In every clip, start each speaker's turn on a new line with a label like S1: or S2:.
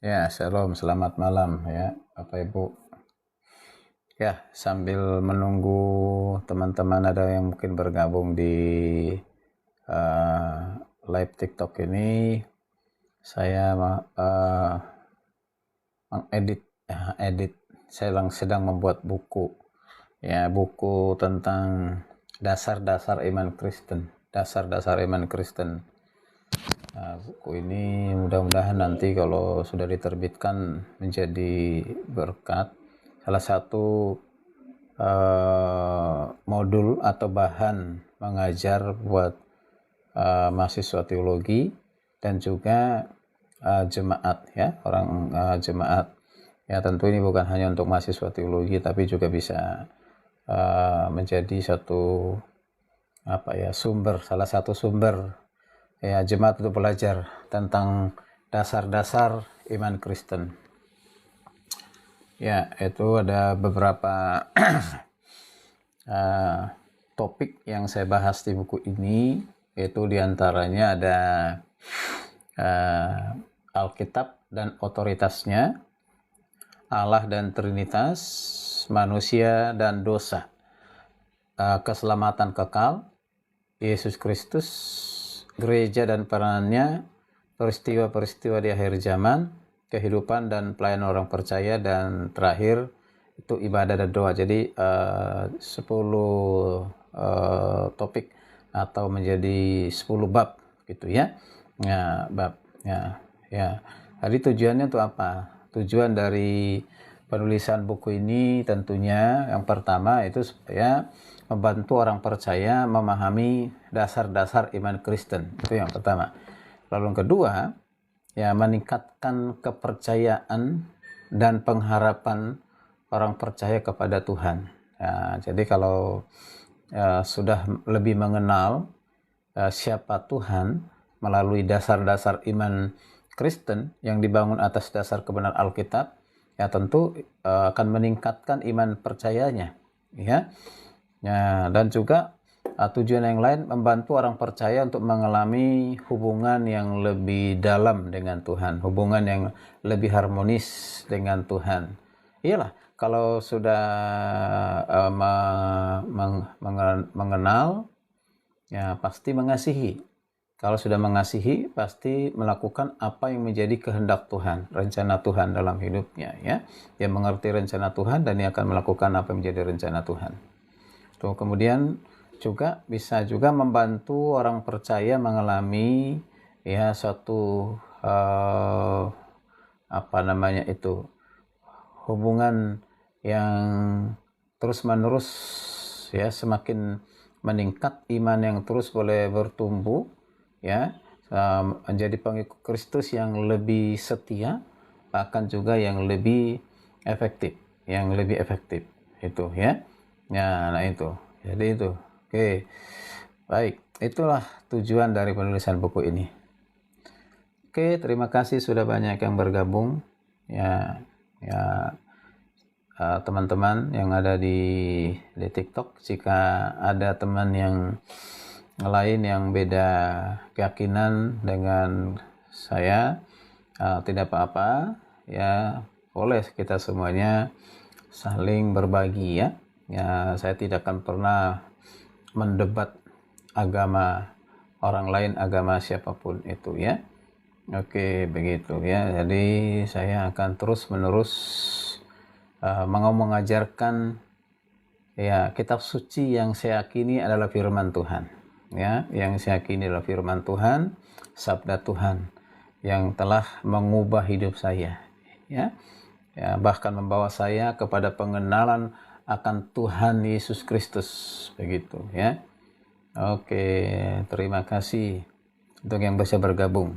S1: Ya, shalom, selamat malam ya, Bapak Ibu. Ya, sambil menunggu teman-teman ada yang mungkin bergabung di uh, live TikTok ini, saya mengedit, edit. Saya sedang membuat buku, ya, buku tentang dasar-dasar iman Kristen, dasar-dasar iman Kristen. Nah, buku ini mudah-mudahan nanti kalau sudah diterbitkan menjadi berkat. Salah satu modul atau bahan mengajar buat mahasiswa teologi dan juga jemaat, ya, orang jemaat. Ya, tentu ini bukan hanya untuk mahasiswa teologi tapi juga bisa menjadi satu sumber, salah satu sumber ya jemaat untuk belajar tentang dasar-dasar iman Kristen. Ya, itu ada beberapa topik yang saya bahas di buku ini, yaitu diantaranya ada Alkitab dan otoritasnya, Allah dan Trinitas, manusia dan dosa, keselamatan kekal, Yesus Kristus, gereja dan peranannya, peristiwa-peristiwa di akhir zaman, kehidupan dan pelayanan orang percaya, dan terakhir itu ibadah dan doa. Jadi 10 topik atau menjadi 10 bab gitu ya. Ya, bab. Ya. Jadi tujuannya untuk apa? Tujuan dari penulisan buku ini tentunya yang pertama itu supaya membantu orang percaya memahami dasar-dasar iman Kristen. Itu yang pertama. Lalu yang kedua, ya, meningkatkan kepercayaan dan pengharapan orang percaya kepada Tuhan. Ya, jadi kalau sudah lebih mengenal siapa Tuhan melalui dasar-dasar iman Kristen yang dibangun atas dasar kebenaran Alkitab, ya tentu akan meningkatkan iman percayanya, ya. Ya, dan juga tujuan yang lain membantu orang percaya untuk mengalami hubungan yang lebih dalam dengan Tuhan, hubungan yang lebih harmonis dengan Tuhan. Iyalah, kalau sudah mengenal, ya pasti mengasihi. Kalau sudah mengasihi, pasti melakukan apa yang menjadi kehendak Tuhan, rencana Tuhan dalam hidupnya, ya. Dia mengerti rencana Tuhan dan dia akan melakukan apa yang menjadi rencana Tuhan. Tuh, kemudian juga bisa juga membantu orang percaya mengalami ya suatu hubungan yang terus-menerus, ya, semakin meningkat, iman yang terus boleh bertumbuh, ya, menjadi pengikut Kristus yang lebih setia, bahkan juga yang lebih efektif, itu, ya. Ya, nah itu. Jadi itu. Oke. Baik, itulah tujuan dari penulisan buku ini. Oke, terima kasih sudah banyak yang bergabung. Ya, teman-teman yang ada di TikTok, jika ada teman yang lain yang beda keyakinan dengan saya, tidak apa-apa, ya, boleh kita semuanya saling berbagi, ya. Ya, saya tidak akan pernah mendebat agama orang lain, agama siapapun itu, ya. Oke, begitu, ya. Jadi saya akan terus-menerus mengajarkan, ya, kitab suci yang saya yakini adalah firman Tuhan, ya, yang saya yakini adalah firman Tuhan, sabda Tuhan yang telah mengubah hidup saya, ya, bahkan membawa saya kepada pengenalan akan Tuhan Yesus Kristus, begitu, ya. Oke, terima kasih untuk yang bisa bergabung.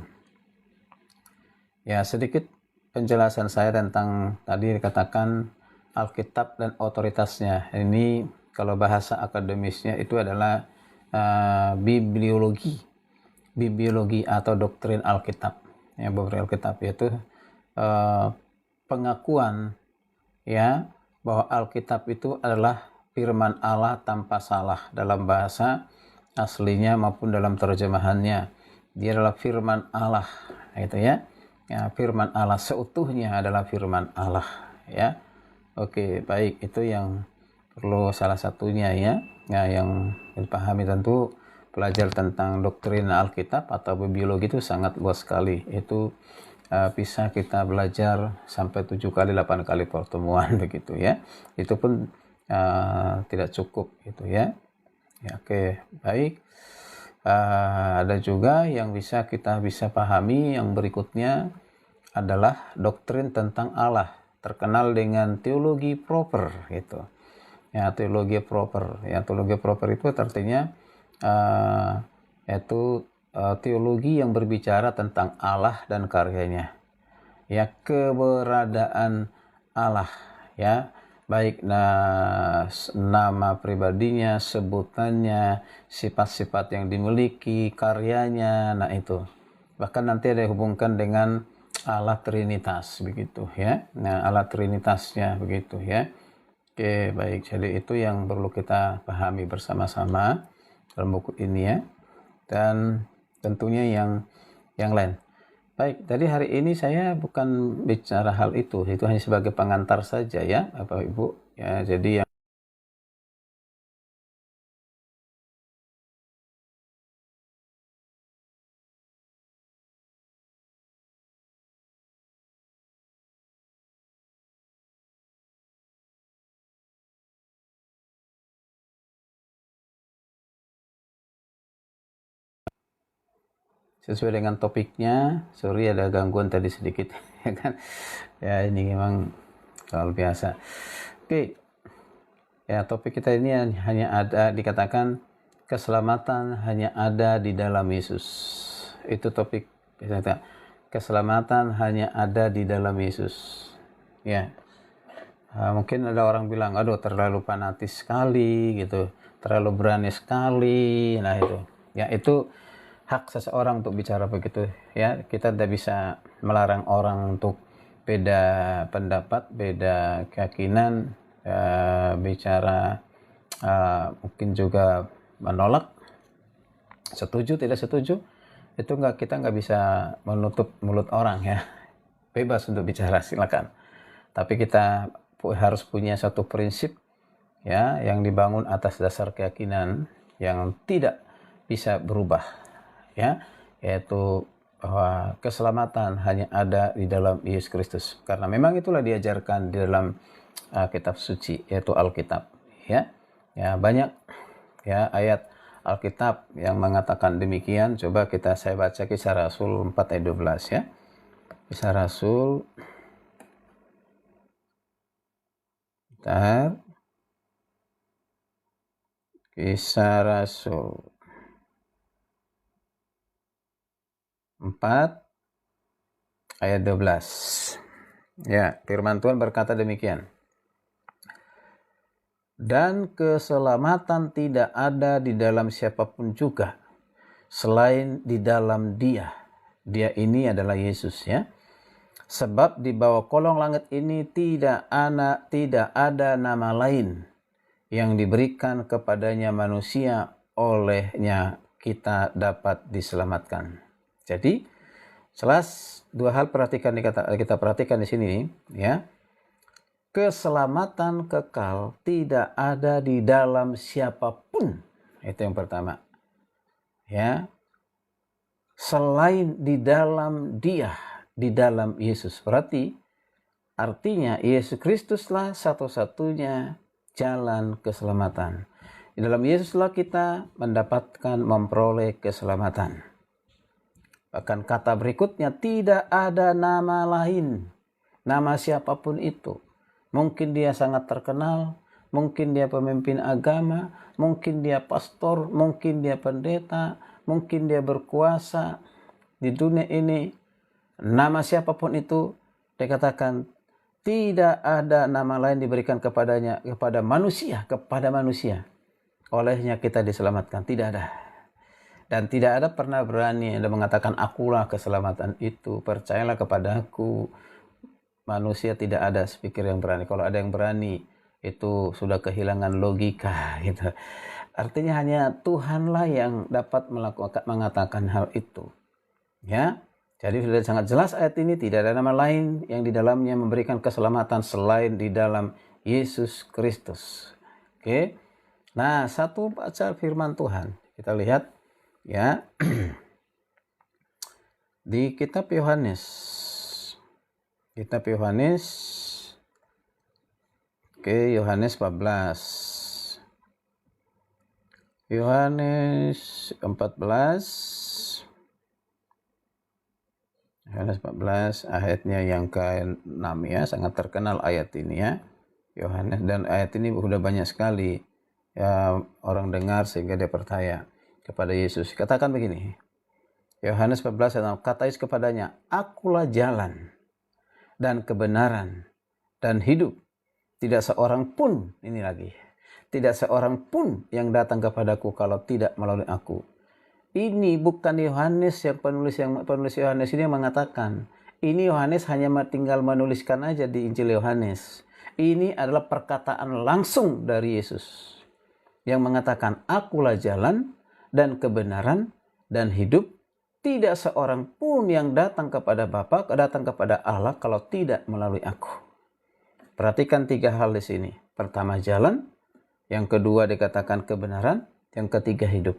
S1: Ya, sedikit penjelasan saya tentang tadi dikatakan Alkitab dan otoritasnya. Ini kalau bahasa akademisnya itu adalah bibliologi atau doktrin Alkitab. Ya, doktrin Alkitab yaitu pengakuan, ya, bahwa Alkitab itu adalah firman Allah tanpa salah dalam bahasa aslinya maupun dalam terjemahannya. Dia adalah firman Allah, gitu, ya. Ya, firman Allah seutuhnya adalah firman Allah, ya. Oke, baik, itu yang perlu salah satunya ya. Ya, yang dipahami tentu belajar tentang doktrin Alkitab atau biologi itu sangat luas sekali. Itu bisa kita belajar sampai 7 kali 8 kali pertemuan begitu ya. Itu pun tidak cukup gitu ya. Ya, oke, baik. Ada juga yang kita bisa pahami yang berikutnya adalah doktrin tentang Allah, terkenal dengan teologi proper gitu. Ya, teologi proper. Ya, teologi proper itu artinya yaitu teologi yang berbicara tentang Allah dan karyanya. Ya, keberadaan Allah, ya, baik nama pribadinya, sebutannya, sifat-sifat yang dimiliki, karyanya, nah itu. Bahkan nanti ada hubungkan dengan Allah Trinitas begitu ya. Nah, Allah Trinitasnya begitu ya. Oke, baik. Jadi itu yang perlu kita pahami bersama-sama dalam buku ini ya. Dan tentunya yang lain. Baik, tadi hari ini saya bukan bicara hal itu hanya sebagai pengantar saja ya, Bapak Ibu. Ya, jadi yang sesuai dengan topiknya, sorry ada gangguan tadi sedikit ya kan. Ya, ini memang luar biasa. Oke. Ya, topik kita ini hanya ada dikatakan keselamatan hanya ada di dalam Yesus. Itu topik kita. Keselamatan hanya ada di dalam Yesus. Ya. Mungkin ada orang bilang, aduh terlalu fanatis sekali gitu, terlalu berani sekali. Nah itu, ya itu hak seseorang untuk bicara begitu. Ya, kita tidak bisa melarang orang untuk beda pendapat, beda keyakinan, bicara mungkin juga menolak, setuju tidak setuju, itu kita nggak bisa menutup mulut orang ya, bebas untuk bicara silakan. Tapi kita harus punya satu prinsip ya yang dibangun atas dasar keyakinan yang tidak bisa berubah ya, yaitu bahwa keselamatan hanya ada di dalam Yesus Kristus, karena memang itulah diajarkan di dalam kitab suci yaitu Alkitab ya. Ya, banyak ya ayat Alkitab yang mengatakan demikian. Coba saya baca Kisah Rasul 4 ayat 12 ya. Kisah Rasul Kisah Rasul 4 ayat 12. Ya, firman Tuhan berkata demikian. Dan keselamatan tidak ada di dalam siapapun juga selain di dalam Dia. Dia ini adalah Yesus ya. Sebab di bawah kolong langit ini tidak ada nama lain yang diberikan kepadanya manusia, olehnya kita dapat diselamatkan. Jadi, jelas dua hal kita perhatikan di sini ya. Keselamatan kekal tidak ada di dalam siapapun. Itu yang pertama. Ya. Selain di dalam Dia, di dalam Yesus. Berarti artinya Yesus Kristuslah satu-satunya jalan keselamatan. Di dalam Yesuslah kita memperoleh keselamatan. Bahkan kata berikutnya, tidak ada nama lain, nama siapapun itu. Mungkin dia sangat terkenal, mungkin dia pemimpin agama, mungkin dia pastor, mungkin dia pendeta, mungkin dia berkuasa di dunia ini. Nama siapapun itu, dikatakan tidak ada nama lain diberikan kepada manusia. Olehnya kita diselamatkan, tidak ada. Dan tidak ada pernah berani ada mengatakan akulah keselamatan itu, percayalah kepadaku. Manusia tidak ada speaker yang berani. Kalau ada yang berani, itu sudah kehilangan logika gitu. Artinya hanya Tuhanlah yang dapat mengatakan hal itu. Ya. Jadi sudah sangat jelas ayat ini, tidak ada nama lain yang di dalamnya memberikan keselamatan selain di dalam Yesus Kristus. Oke. Nah, satu baca firman Tuhan. Kita lihat ya di kitab Yohanes. Kitab Yohanes. Oke, Yohanes 14. Yohanes 14. Yohanes 14 ayatnya yang ke-6 ya, sangat terkenal ayat ini ya. Yohanes, dan ayat ini sudah banyak sekali ya orang dengar sehingga dia percaya kepada Yesus. Katakan begini. Yohanes 14 ayat 6, kata Yesus kepadanya, "Akulah jalan dan kebenaran dan hidup. Tidak seorang pun," ini lagi, "tidak seorang pun yang datang kepadaku kalau tidak melalui aku." Ini bukan Yohanes yang penulis Yohanes ini yang mengatakan. Ini Yohanes hanya tinggal menuliskan aja di Injil Yohanes. Ini adalah perkataan langsung dari Yesus yang mengatakan, "Akulah jalan dan kebenaran dan hidup. Tidak seorang pun yang datang kepada Bapa, datang kepada Allah kalau tidak melalui aku." Perhatikan 3 hal di sini. Pertama jalan, yang kedua dikatakan kebenaran, yang ketiga hidup.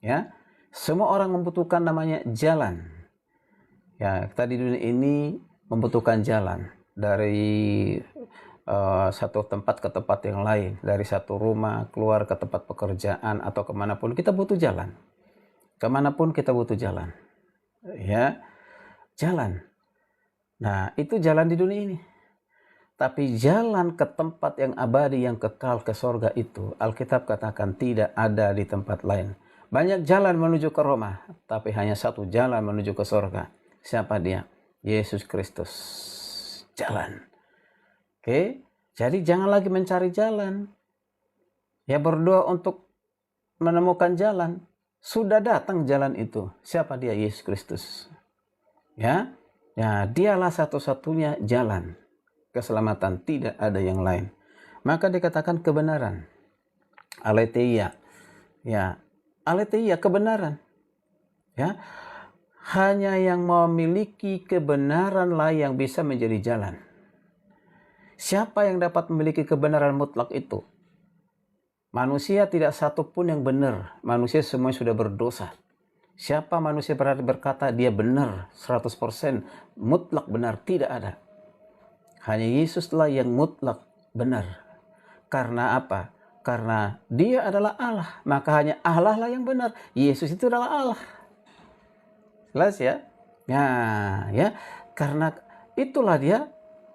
S1: Ya, semua orang membutuhkan namanya jalan. Ya, kita di dunia ini membutuhkan jalan dari satu tempat ke tempat yang lain, dari satu rumah keluar ke tempat pekerjaan atau kemanapun kita butuh jalan. Kemanapun kita butuh jalan. Ya, jalan. Nah, itu jalan di dunia ini. Tapi jalan ke tempat yang abadi, yang kekal ke sorga itu, Alkitab katakan tidak ada di tempat lain. Banyak jalan menuju ke Roma, tapi hanya satu jalan menuju ke sorga. Siapa dia? Yesus Kristus. Jalan. Oke, jadi jangan lagi mencari jalan. Ya, berdoa untuk menemukan jalan. Sudah datang jalan itu. Siapa dia? Yesus Kristus. Ya, dialah satu-satunya jalan keselamatan, tidak ada yang lain. Maka dikatakan kebenaran. Aletheia. Ya, aletheia kebenaran. Ya, hanya yang memiliki kebenaran lah yang bisa menjadi jalan. Siapa yang dapat memiliki kebenaran mutlak itu? Manusia tidak satu pun yang benar. Manusia semua sudah berdosa. Siapa manusia berani berkata dia benar 100% mutlak benar? Tidak ada. Hanya Yesuslah yang mutlak benar. Karena apa? Karena dia adalah Allah, maka hanya Allah lah yang benar. Yesus itu adalah Allah. Jelas ya? Nah, ya, karena itulah dia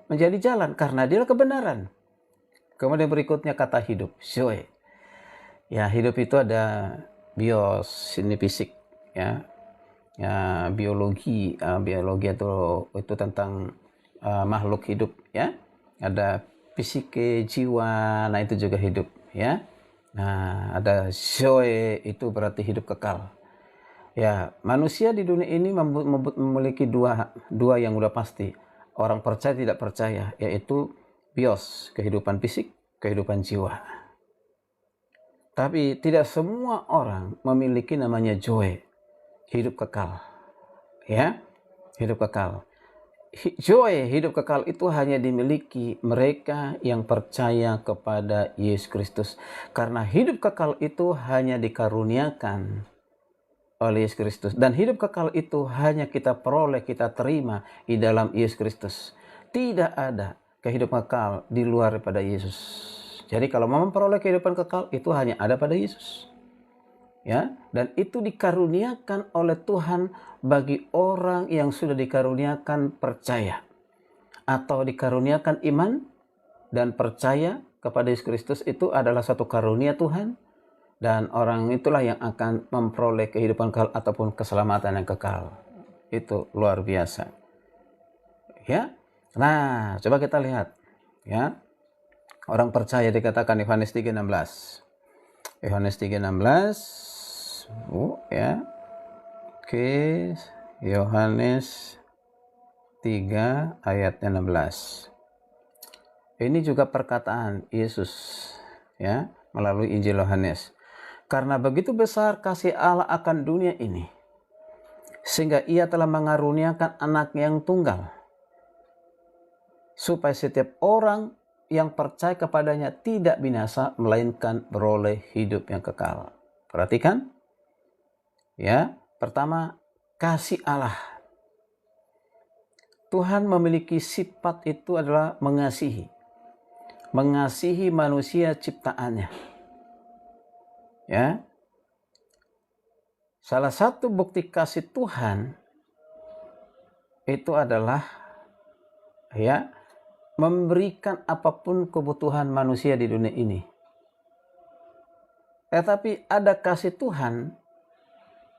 S1: menjadi jalan, karena dia kebenaran. Kemudian berikutnya kata hidup, zoe. Ya, hidup itu ada bios, ini fisik, ya. Ya, biologi itu tentang makhluk hidup, ya. Ada psike, jiwa, nah itu juga hidup. Ya, nah ada zoe, itu berarti hidup kekal. Ya, manusia di dunia ini memiliki dua yang udah pasti. Orang percaya tidak percaya, yaitu bios, kehidupan fisik, kehidupan jiwa. Tapi tidak semua orang memiliki namanya zoe, hidup kekal. Ya, hidup kekal. Zoe, hidup kekal itu hanya dimiliki mereka yang percaya kepada Yesus Kristus. Karena hidup kekal itu hanya dikaruniakan oleh Yesus Kristus. Dan hidup kekal itu hanya kita peroleh, kita terima di dalam Yesus Kristus. Tidak ada kehidupan kekal di luar daripada Yesus. Jadi kalau mau memperoleh kehidupan kekal itu hanya ada pada Yesus. Ya, dan itu dikaruniakan oleh Tuhan bagi orang yang sudah dikaruniakan percaya atau dikaruniakan iman dan percaya kepada Yesus Kristus. Itu adalah satu karunia Tuhan, dan orang itulah yang akan memperoleh kehidupan kekal ataupun keselamatan yang kekal. Itu luar biasa. Ya. Nah, coba kita lihat, ya. Orang percaya dikatakan Yohanes 3:16. Yohanes 3:16. Ya. Oke, Yohanes 3 ayatnya 16. Ini juga perkataan Yesus, ya, melalui Injil Yohanes. Karena begitu besar kasih Allah akan dunia ini, sehingga ia telah mengaruniakan anak yang tunggal, supaya setiap orang yang percaya kepadanya tidak binasa, melainkan beroleh hidup yang kekal. Perhatikan, ya. Pertama, kasih Allah. Tuhan memiliki sifat itu adalah mengasihi. Mengasihi manusia ciptaannya. Ya. Salah satu bukti kasih Tuhan itu adalah ya memberikan apapun kebutuhan manusia di dunia ini. Tetapi ada kasih Tuhan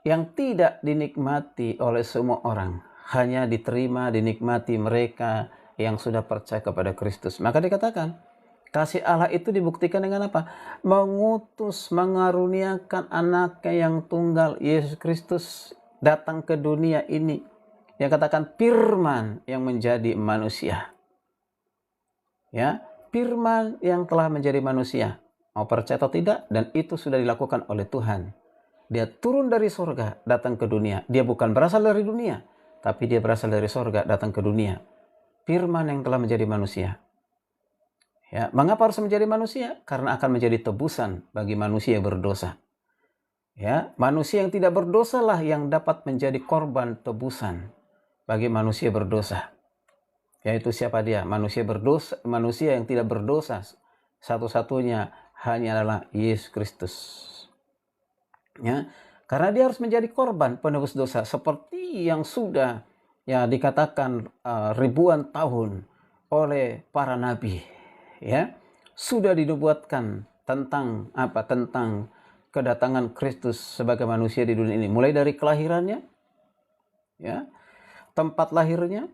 S1: yang tidak dinikmati oleh semua orang, hanya diterima, dinikmati mereka yang sudah percaya kepada Kristus. Maka dikatakan, kasih Allah itu dibuktikan dengan apa? Mengutus, mengaruniakan anaknya yang tunggal, Yesus Kristus, datang ke dunia ini. Yang katakan firman yang menjadi manusia. Ya, firman yang telah menjadi manusia. Mau percaya atau tidak, dan itu sudah dilakukan oleh Tuhan. Dia turun dari sorga, datang ke dunia. Dia bukan berasal dari dunia, tapi dia berasal dari sorga, datang ke dunia. Firman yang telah menjadi manusia. Ya, mengapa harus menjadi manusia? Karena akan menjadi tebusan bagi manusia yang berdosa. Ya, manusia yang tidak berdosa lah yang dapat menjadi korban tebusan bagi manusia berdosa. Yaitu siapa dia? Manusia berdosa, manusia yang tidak berdosa. Satu-satunya hanya adalah Yesus Kristus. Ya, karena dia harus menjadi korban penebus dosa seperti yang sudah ya dikatakan ribuan tahun oleh para nabi. Ya, sudah dinubuatkan tentang apa? Tentang kedatangan Kristus sebagai manusia di dunia ini, mulai dari kelahirannya, ya, tempat lahirnya,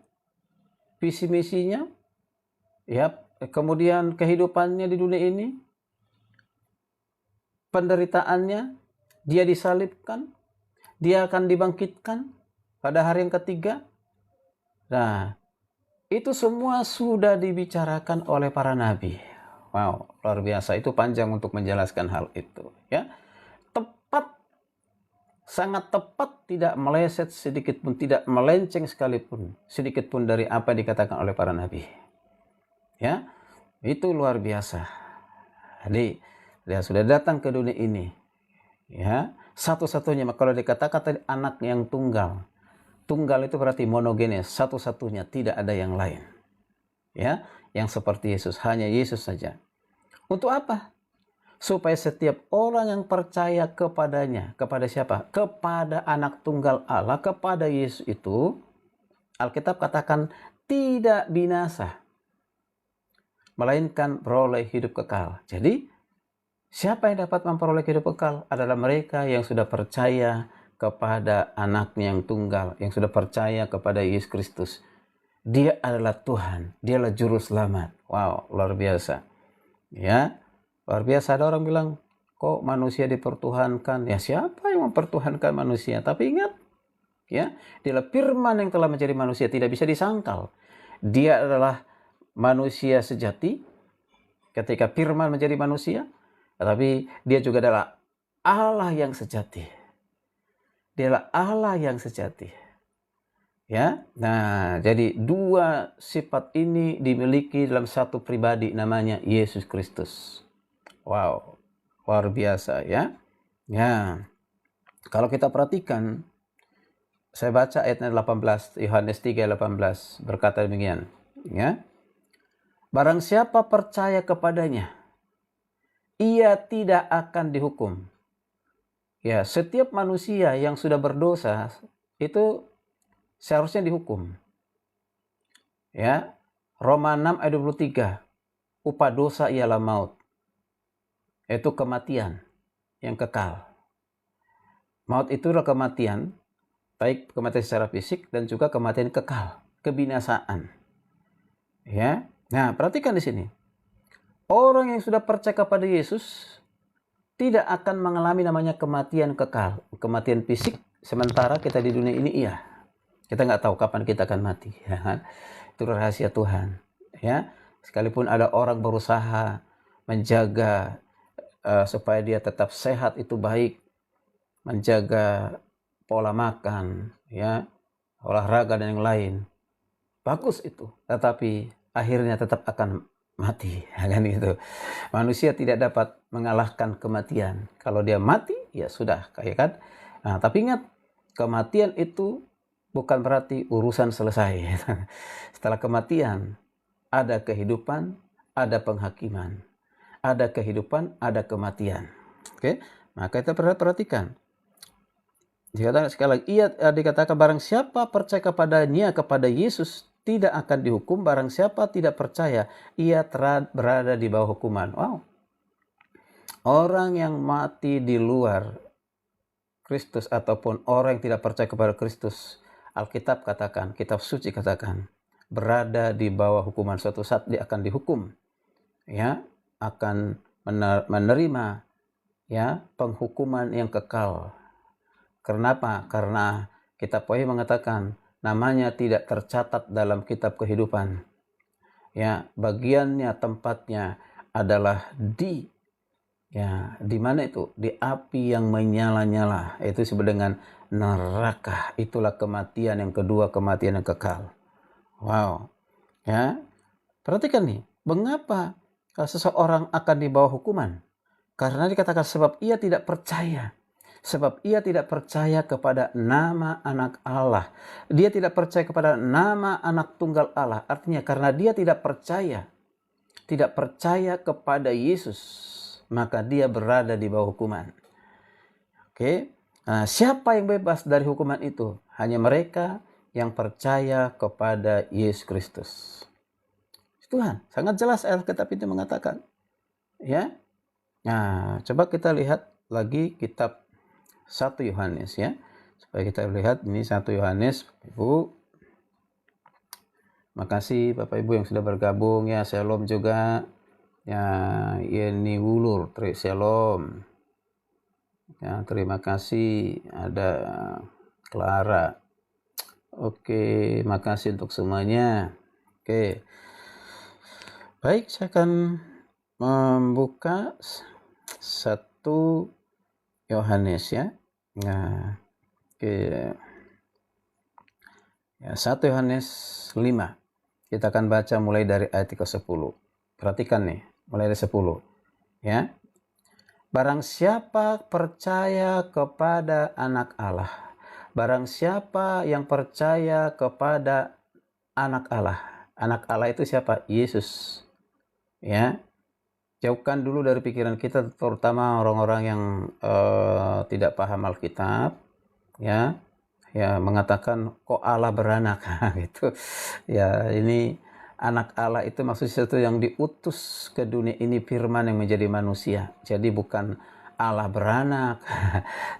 S1: visi misinya, ya, kemudian kehidupannya di dunia ini, penderitaannya, dia disalibkan, dia akan dibangkitkan pada hari yang ketiga. Nah, itu semua sudah dibicarakan oleh para nabi. Wow, luar biasa. Itu panjang untuk menjelaskan hal itu. Ya, tepat, sangat tepat, tidak meleset sedikit pun, tidak melenceng sekalipun, sedikit pun dari apa yang dikatakan oleh para nabi. Ya, itu luar biasa. Jadi, dia sudah datang ke dunia ini. Ya, satu-satunya. Kalau dikatakan tadi anak yang tunggal, tunggal itu berarti monogenes, satu-satunya, tidak ada yang lain. Ya, yang seperti Yesus, hanya Yesus saja. Untuk apa? Supaya setiap orang yang percaya kepadanya, kepada siapa? Kepada anak tunggal Allah, kepada Yesus itu, Alkitab katakan tidak binasa, melainkan beroleh hidup kekal. Jadi, siapa yang dapat memperoleh hidup kekal? Adalah mereka yang sudah percaya kepada anaknya yang tunggal, yang sudah percaya kepada Yesus Kristus. Dia adalah Tuhan, dia adalah juru selamat. Wow, luar biasa. Ya, luar biasa. Ada orang bilang, kok manusia dipertuhankan? Ya, siapa yang mempertuhankan manusia? Tapi ingat, ya, dia adalah firman yang telah menjadi manusia, tidak bisa disangkal. Dia adalah manusia sejati ketika firman menjadi manusia. Tetapi dia juga adalah Allah yang sejati. Dia adalah Allah yang sejati. Ya, nah, jadi dua sifat ini dimiliki dalam satu pribadi, namanya Yesus Kristus. Wow, luar biasa ya. Ya, kalau kita perhatikan, saya baca ayatnya 18, Yohanes 3:18 berkata demikian. Ya, barang siapa percaya kepadanya, ia tidak akan dihukum. Ya, setiap manusia yang sudah berdosa itu seharusnya dihukum. Ya, Roma 6 ayat 23, upah dosa ialah maut. Itu kematian yang kekal. Maut itu adalah kematian, baik kematian secara fisik dan juga kematian kekal, kebinasaan. Ya, nah perhatikan di sini. Orang yang sudah percaya kepada Yesus tidak akan mengalami namanya kematian kekal, kematian fisik. Sementara kita di dunia ini iya, kita nggak tahu kapan kita akan mati. Ya, itu rahasia Tuhan. Ya, sekalipun ada orang berusaha menjaga supaya dia tetap sehat, itu baik, menjaga pola makan, ya, olahraga dan yang lain. Bagus itu, tetapi akhirnya tetap akan mati, kan gitu. Manusia tidak dapat mengalahkan kematian. Kalau dia mati, ya sudah, kayak kan. Nah, tapi ingat, kematian itu bukan berarti urusan selesai. Setelah kematian, ada kehidupan, ada penghakiman. Ada kehidupan, ada kematian. Oke, maka kita perhatikan. Dikatakan sekali lagi, dikatakan barang siapa percaya kepadanya, kepada Yesus, tidak akan dihukum. Barang siapa tidak percaya, ia berada di bawah hukuman. Wow. Orang yang mati di luar Kristus ataupun orang yang tidak percaya kepada Kristus, Alkitab katakan, kitab suci katakan, berada di bawah hukuman. Suatu saat dia akan dihukum, ya, akan menerima, ya, penghukuman yang kekal. Kenapa? Karena kitab Wahyu mengatakan namanya tidak tercatat dalam kitab kehidupan. Ya, bagiannya, tempatnya adalah di mana itu? Di api yang menyala-nyala. Itu disebut dengan neraka. Itulah kematian yang kedua, kematian yang kekal. Wow. Ya. Perhatikan nih, mengapa seseorang akan dibawa hukuman? Karena dikatakan sebab ia tidak percaya. Sebab ia tidak percaya kepada nama anak Allah. Dia tidak percaya kepada nama anak tunggal Allah. Artinya karena dia tidak percaya kepada Yesus, maka dia berada di bawah hukuman. Oke. Nah, siapa yang bebas dari hukuman itu? Hanya mereka yang percaya kepada Yesus Kristus. Tuhan, sangat jelas Alkitab itu mengatakan. Ya. Nah, coba kita lihat lagi kitab 1 Yohanes, ya. Supaya kita lihat ini 1 Yohanes, Ibu. Makasih Bapak Ibu yang sudah bergabung, ya. Shalom juga. Ya, Yeni Wulur, Shalom. Ya, terima kasih. Ada Clara. Oke, makasih untuk semuanya. Oke. Baik, saya akan membuka 1 Yohanes, ya. Nah, oke. Ya, 1 Yohanes 5. Kita akan baca mulai dari ayat ke-10. Perhatikan nih, mulai dari 10. Ya. Barang siapa percaya kepada anak Allah. Barang siapa yang percaya kepada anak Allah. Anak Allah itu siapa? Yesus. Ya. Jauhkan dulu dari pikiran kita, terutama orang-orang yang tidak paham Alkitab, ya mengatakan kok Allah beranak, gitu. Ya, ini anak Allah itu maksudnya sesuatu yang diutus ke dunia ini, firman yang menjadi manusia. Jadi bukan Allah beranak.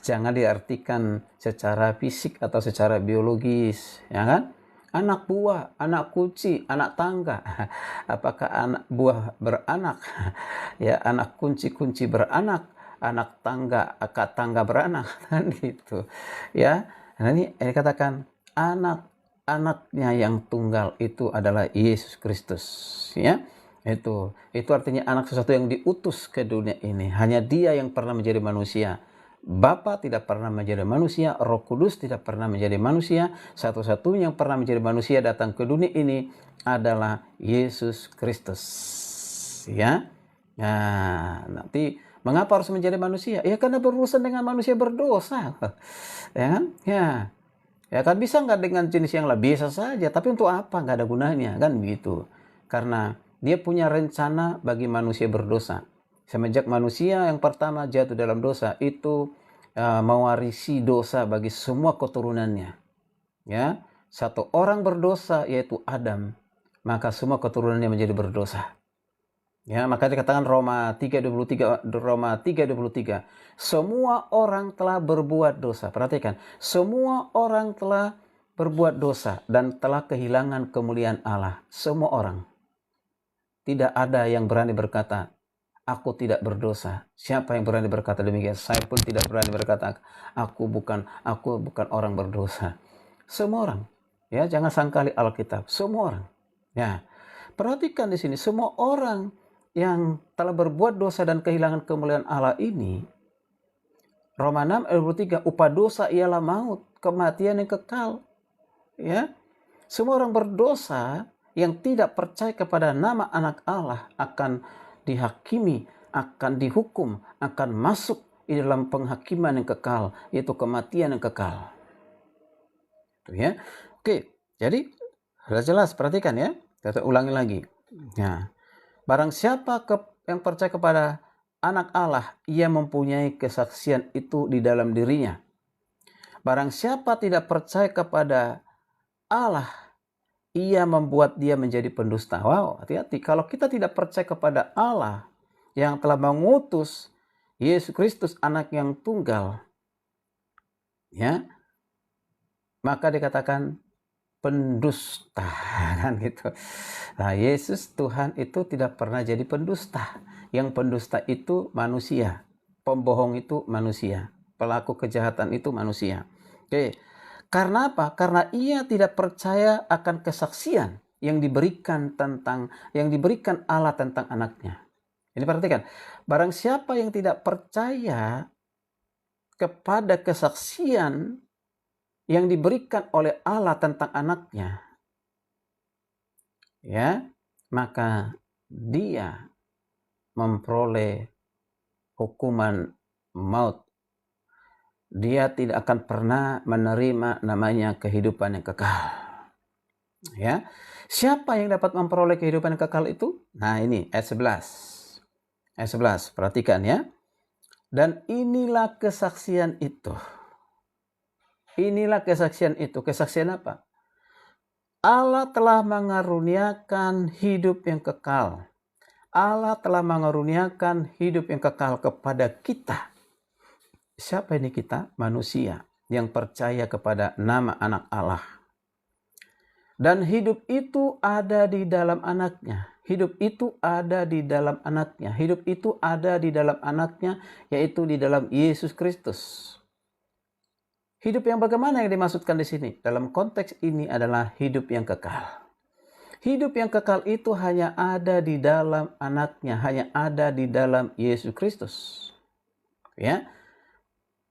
S1: Jangan diartikan secara fisik atau secara biologis, ya kan? Anak buah, anak kunci, anak tangga. Apakah anak buah beranak? Ya, anak kunci beranak, anak tangga, akak tangga beranak, kan gitu. Ya, nah ini dikatakan anaknya yang tunggal itu adalah Yesus Kristus. Ya, itu artinya anak sesuatu yang diutus ke dunia ini. Hanya Dia yang pernah menjadi manusia. Bapa tidak pernah menjadi manusia, Roh Kudus tidak pernah menjadi manusia. Satu-satunya yang pernah menjadi manusia datang ke dunia ini adalah Yesus Kristus. Ya. Nah, nanti mengapa harus menjadi manusia? Ya karena berurusan dengan manusia berdosa. Ya kan? Ya kan, bisa nggak dengan jenis yang lain? Biasa saja, tapi untuk apa? Nggak ada gunanya, kan begitu. Karena Dia punya rencana bagi manusia berdosa. Semenjak manusia yang pertama jatuh dalam dosa, itu mewarisi dosa bagi semua keturunannya. Ya, satu orang berdosa yaitu Adam, maka semua keturunannya menjadi berdosa. Ya, maka dikatakan Roma 3:23, semua orang telah berbuat dosa. Perhatikan, semua orang telah berbuat dosa dan telah kehilangan kemuliaan Allah. Semua orang. Tidak ada yang berani berkata, aku tidak berdosa. Siapa yang berani berkata demikian? Saya pun tidak berani berkata, aku bukan orang berdosa. Semua orang. Ya, jangan sangkali Alkitab. Semua orang. Ya. Perhatikan di sini, semua orang yang telah berbuat dosa dan kehilangan kemuliaan Allah ini Roma 6 ayat 23, upah dosa ialah maut, kematian yang kekal. Ya, semua orang berdosa yang tidak percaya kepada nama anak Allah akan dihakimi, akan dihukum, akan masuk di dalam penghakiman yang kekal, yaitu kematian yang kekal. Ya, oke. Jadi sudah jelas, perhatikan ya. Kita ulangi lagi. Ya, barang siapa yang percaya kepada anak Allah, ia mempunyai kesaksian itu di dalam dirinya. Barang siapa tidak percaya kepada Allah, ia membuat dia menjadi pendusta. Wow, hati-hati. Kalau kita tidak percaya kepada Allah yang telah mengutus Yesus Kristus, anak yang tunggal, ya, maka dikatakan pendusta, kan gitu. Nah, Yesus Tuhan itu tidak pernah jadi pendusta. Yang pendusta itu manusia, pembohong itu manusia, pelaku kejahatan itu manusia. Oke, karena apa? Karena ia tidak percaya akan kesaksian yang diberikan Allah tentang anaknya. Ini perhatikan, barang siapa yang tidak percaya kepada kesaksian yang diberikan oleh Allah tentang anaknya, ya, maka dia memperoleh hukuman maut. Dia tidak akan pernah menerima namanya kehidupan yang kekal. Ya, siapa yang dapat memperoleh kehidupan yang kekal itu? Nah, ini ayat 11. Ayat 11, perhatikan ya. Dan inilah kesaksian itu. Inilah kesaksian itu. Kesaksian apa? Allah telah mengaruniakan hidup yang kekal. Allah telah mengaruniakan hidup yang kekal kepada kita. Siapa ini kita? Manusia yang percaya kepada nama anak Allah. Dan hidup itu ada di dalam anaknya. Hidup itu ada di dalam anaknya. Hidup itu ada di dalam anaknya, yaitu di dalam Yesus Kristus. Hidup yang bagaimana yang dimaksudkan di sini? Dalam konteks ini adalah hidup yang kekal. Hidup yang kekal itu hanya ada di dalam anaknya, hanya ada di dalam Yesus Kristus. Ya.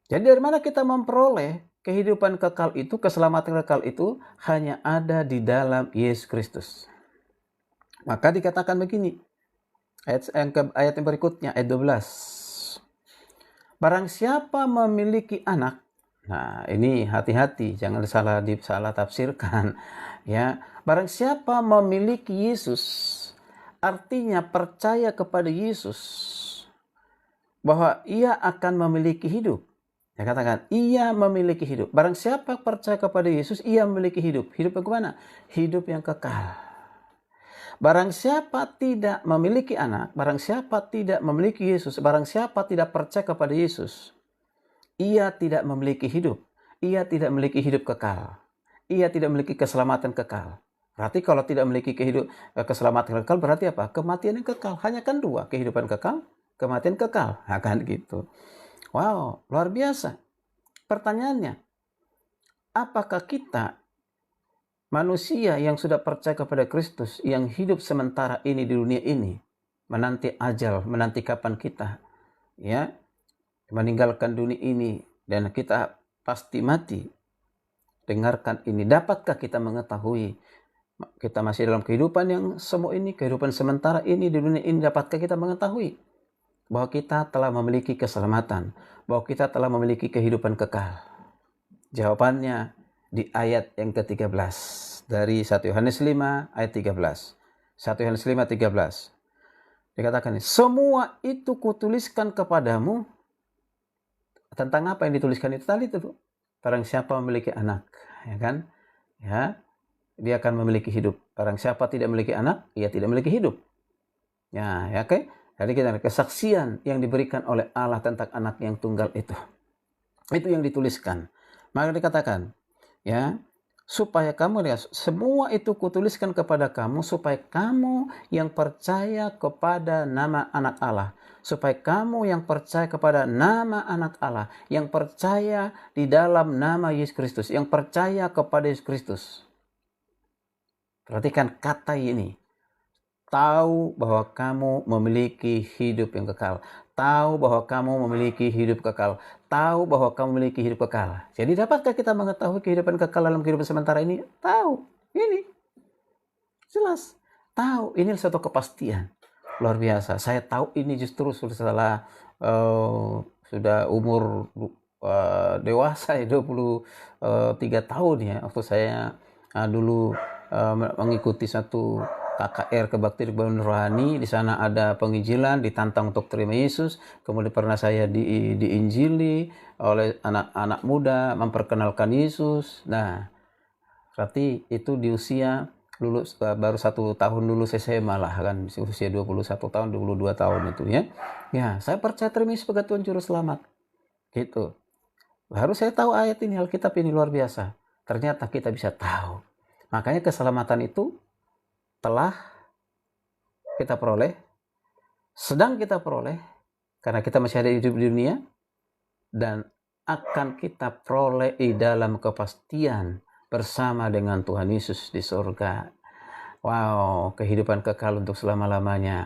S1: Jadi dari mana kita memperoleh kehidupan kekal itu, keselamatan kekal itu hanya ada di dalam Yesus Kristus. Maka dikatakan begini, ayat yang berikutnya, ayat 12. Barang siapa memiliki anak, nah ini hati-hati, jangan salah tafsirkan. Ya, barang siapa memiliki Yesus, artinya percaya kepada Yesus, bahwa ia akan memiliki hidup. Ya, katakan, ia memiliki hidup. Barang siapa percaya kepada Yesus, ia memiliki hidup. Hidup bagaimana? Hidup yang kekal. Barang siapa tidak memiliki anak, barang siapa tidak memiliki Yesus, barang siapa tidak percaya kepada Yesus, ia tidak memiliki hidup. Ia tidak memiliki hidup kekal. Ia tidak memiliki keselamatan kekal. Berarti kalau tidak memiliki keselamatan kekal, berarti apa? Kematian yang kekal. Hanya kan dua, kehidupan kekal, kematian kekal. Nah, kan gitu. Wow, luar biasa. Pertanyaannya, apakah kita manusia yang sudah percaya kepada Kristus, yang hidup sementara ini di dunia ini, menanti ajal, menanti kapan kita ya meninggalkan dunia ini dan kita pasti mati? Dengarkan ini, dapatkah kita mengetahui kita masih dalam kehidupan yang semu ini, kehidupan sementara ini di dunia ini, dapatkah kita mengetahui bahwa kita telah memiliki keselamatan, bahwa kita telah memiliki kehidupan kekal? Jawabannya di ayat yang ke-13 dari 1 Yohanes 5 ayat 13. 1 Yohanes 5 13. Dikatakan, semua itu kutuliskan kepadamu. Tentang apa yang dituliskan itu tadi itu? Barang siapa memiliki anak, ya kan? Ya, dia akan memiliki hidup. Barang siapa tidak memiliki anak, ia tidak memiliki hidup. Ya, ya, oke. Jadi kita ada kesaksian yang diberikan oleh Allah tentang anak yang tunggal itu. Itu yang dituliskan. Maka dikatakan, ya, supaya kamu lihat, semua itu kutuliskan kepada kamu, supaya kamu yang percaya kepada nama anak Allah, supaya kamu yang percaya kepada nama anak Allah, yang percaya di dalam nama Yesus Kristus, yang percaya kepada Yesus Kristus. Perhatikan kata ini. tahu bahwa kamu memiliki hidup yang kekal. Tahu bahwa kamu memiliki hidup kekal. Tahu bahwa kamu memiliki hidup kekal. Jadi dapatkah kita mengetahui kehidupan kekal dalam kehidupan sementara ini? Tahu. Ini. Jelas. Tahu. Ini suatu kepastian. Luar biasa. Saya tahu ini justru setelah sudah umur dewasa ya, 23 tahun ya. Waktu saya dulu mengikuti satu KKR kebaktian rohani, di sana ada penginjilan, ditantang untuk terima Yesus. Kemudian pernah saya diinjili oleh anak-anak muda, memperkenalkan Yesus. Nah, berarti itu di usia lulus baru 1 tahun lulus SMA lah kan, usia 21 tahun, 22 tahun itu ya. Ya, saya percaya terima Yesus sebagai Tuhan Juru Selamat. Gitu. Baru saya tahu ayat ini, Alkitab ini luar biasa. Ternyata kita bisa tahu. Makanya keselamatan itu telah kita peroleh, sedang kita peroleh, karena kita masih ada hidup di dunia, dan akan kita peroleh di dalam kepastian bersama dengan Tuhan Yesus di surga. Wow, kehidupan kekal untuk selama-lamanya.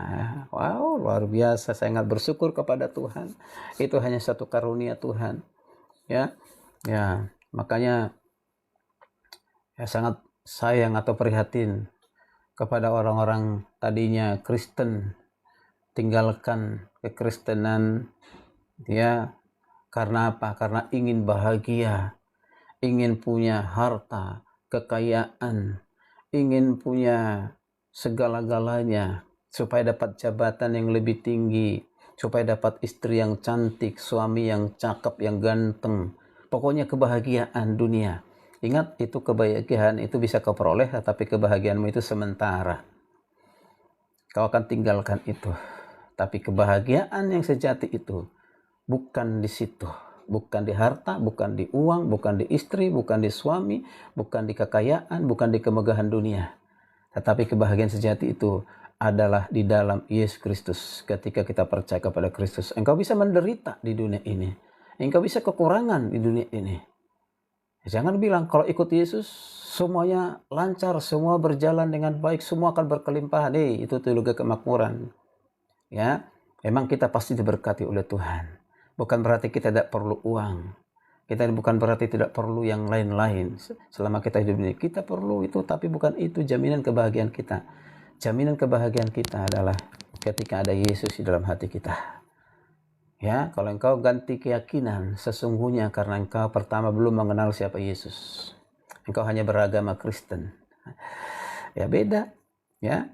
S1: Wow, luar biasa. Saya sangat bersyukur kepada Tuhan. Itu hanya satu karunia Tuhan. Ya, makanya sangat sayang atau prihatin kepada orang-orang tadinya Kristen, tinggalkan kekristenan ya. Karena apa? Karena ingin bahagia, ingin punya harta, kekayaan, ingin punya segala-galanya, supaya dapat jabatan yang lebih tinggi, supaya dapat istri yang cantik, suami yang cakep, yang ganteng. Pokoknya kebahagiaan dunia. Ingat, itu kebahagiaan itu bisa kau peroleh, tapi kebahagiaanmu itu sementara. Kau akan tinggalkan itu. Tapi kebahagiaan yang sejati itu bukan di situ. Bukan di harta, bukan di uang, bukan di istri, bukan di suami, bukan di kekayaan, bukan di kemegahan dunia. Tetapi kebahagiaan sejati itu adalah di dalam Yesus Kristus. Ketika kita percaya kepada Kristus, engkau bisa menderita di dunia ini. Engkau bisa kekurangan di dunia ini. Jangan bilang kalau ikut Yesus semuanya lancar, semua berjalan dengan baik, semua akan berkelimpahan. Itu teologi kemakmuran. Ya, memang kita pasti diberkati oleh Tuhan. Bukan berarti kita tidak perlu uang. Kita bukan berarti tidak perlu yang lain-lain. Selama kita hidup ini, kita perlu itu, tapi bukan itu jaminan kebahagiaan kita. Jaminan kebahagiaan kita adalah ketika ada Yesus di dalam hati kita. Ya, kalau engkau ganti keyakinan, sesungguhnya karena engkau pertama belum mengenal siapa Yesus. Engkau hanya beragama Kristen. Ya beda. Ya,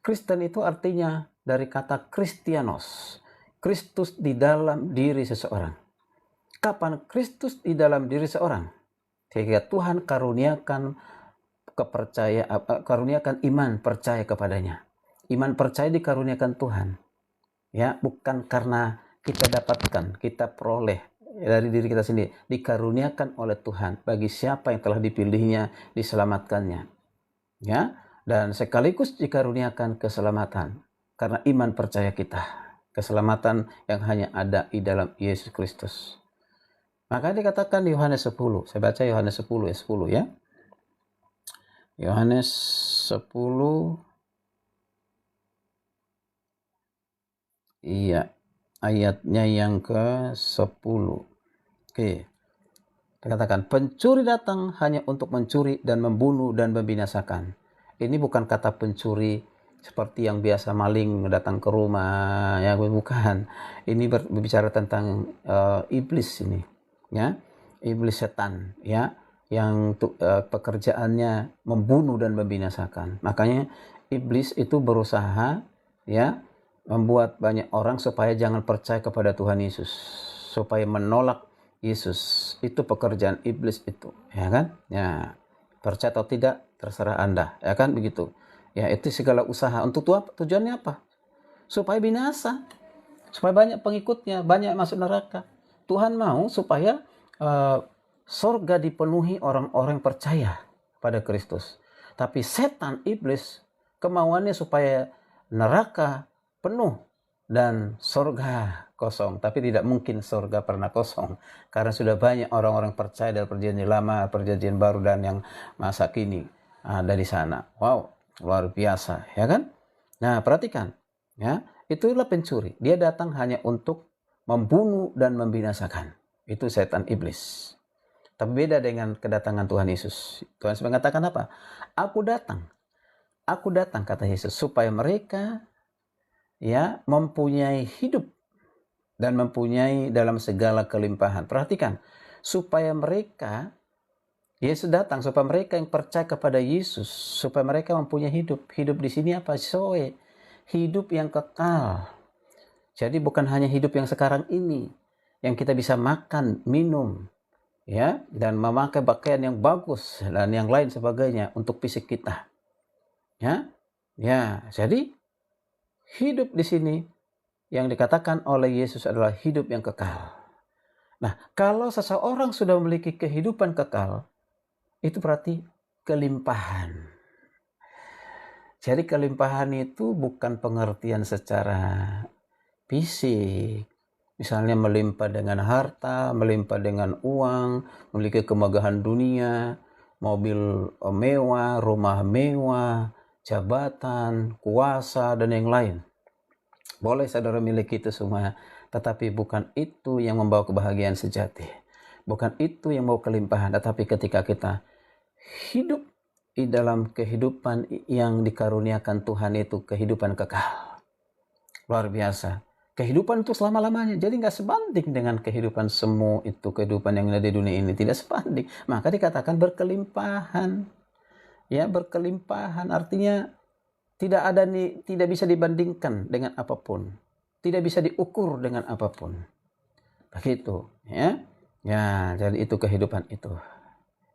S1: Kristen itu artinya dari kata Kristianos, Kristus di dalam diri seseorang. Kapan Kristus di dalam diri seorang? Ketika Tuhan karuniakan karuniakan iman percaya kepadanya. Iman percaya dikaruniakan Tuhan. Ya, bukan karena kita dapatkan, kita peroleh dari diri kita sendiri, dikaruniakan oleh Tuhan bagi siapa yang telah dipilihnya, diselamatkannya. Ya, dan sekaligus dikaruniakan keselamatan karena iman percaya kita, keselamatan yang hanya ada di dalam Yesus Kristus. Maka dikatakan di Yohanes 10, saya baca Yohanes 10 ayat 10 ya. Yohanes 10 iya, ayatnya yang ke-10. Oke. Dikatakan, pencuri datang hanya untuk mencuri dan membunuh dan membinasakan. Ini bukan kata pencuri seperti yang biasa maling datang ke rumah, ya bukan. Ini berbicara tentang iblis ini, ya. Iblis setan, ya, yang pekerjaannya membunuh dan membinasakan. Makanya iblis itu berusaha, ya, membuat banyak orang supaya jangan percaya kepada Tuhan Yesus, supaya menolak Yesus. Itu pekerjaan iblis itu, ya kan? Ya, percaya atau tidak terserah Anda, ya kan begitu. Ya, itu segala usaha untuk tujuannya apa? Supaya binasa, supaya banyak pengikutnya, banyak masuk neraka. Tuhan mau supaya sorga dipenuhi orang-orang percaya pada Kristus. Tapi setan, iblis, kemauannya supaya neraka penuh dan surga kosong. Tapi tidak mungkin surga pernah kosong, karena sudah banyak orang-orang percaya dari perjanjian lama, perjanjian baru, dan yang masa kini ada di sana. Wow, luar biasa, ya kan? Nah, perhatikan, ya, itulah pencuri. Dia datang hanya untuk membunuh dan membinasakan. Itu setan iblis. Tapi beda dengan kedatangan Tuhan Yesus. Tuhan Yesus mengatakan apa? Aku datang kata Yesus supaya mereka ya mempunyai hidup dan mempunyai dalam segala kelimpahan. Perhatikan, supaya mereka Yesus datang supaya mereka yang percaya kepada Yesus, supaya mereka mempunyai hidup. Hidup di sini apa? Zoe. Hidup yang kekal. Jadi bukan hanya hidup yang sekarang ini, yang kita bisa makan, minum, ya, dan memakai pakaian yang bagus dan yang lain sebagainya untuk fisik kita. Ya. Ya, jadi hidup di sini yang dikatakan oleh Yesus adalah hidup yang kekal. Nah, kalau seseorang sudah memiliki kehidupan kekal, itu berarti kelimpahan. Jadi kelimpahan itu bukan pengertian secara fisik. Misalnya melimpah dengan harta, melimpah dengan uang, memiliki kemegahan dunia, mobil mewah, rumah mewah, jabatan, kuasa, dan yang lain. Boleh saudara miliki itu semua, tetapi bukan itu yang membawa kebahagiaan sejati. Bukan itu yang membawa kelimpahan, tetapi ketika kita hidup di dalam kehidupan yang dikaruniakan Tuhan itu kehidupan kekal. Luar biasa. Kehidupan itu selama-lamanya. Jadi nggak sebanding dengan kehidupan semu itu, kehidupan yang ada di dunia ini. Tidak sebanding. Maka dikatakan berkelimpahan. Ya, berkelimpahan artinya tidak bisa dibandingkan dengan apapun. Tidak bisa diukur dengan apapun. Begitu, ya. Ya, jadi itu kehidupan itu.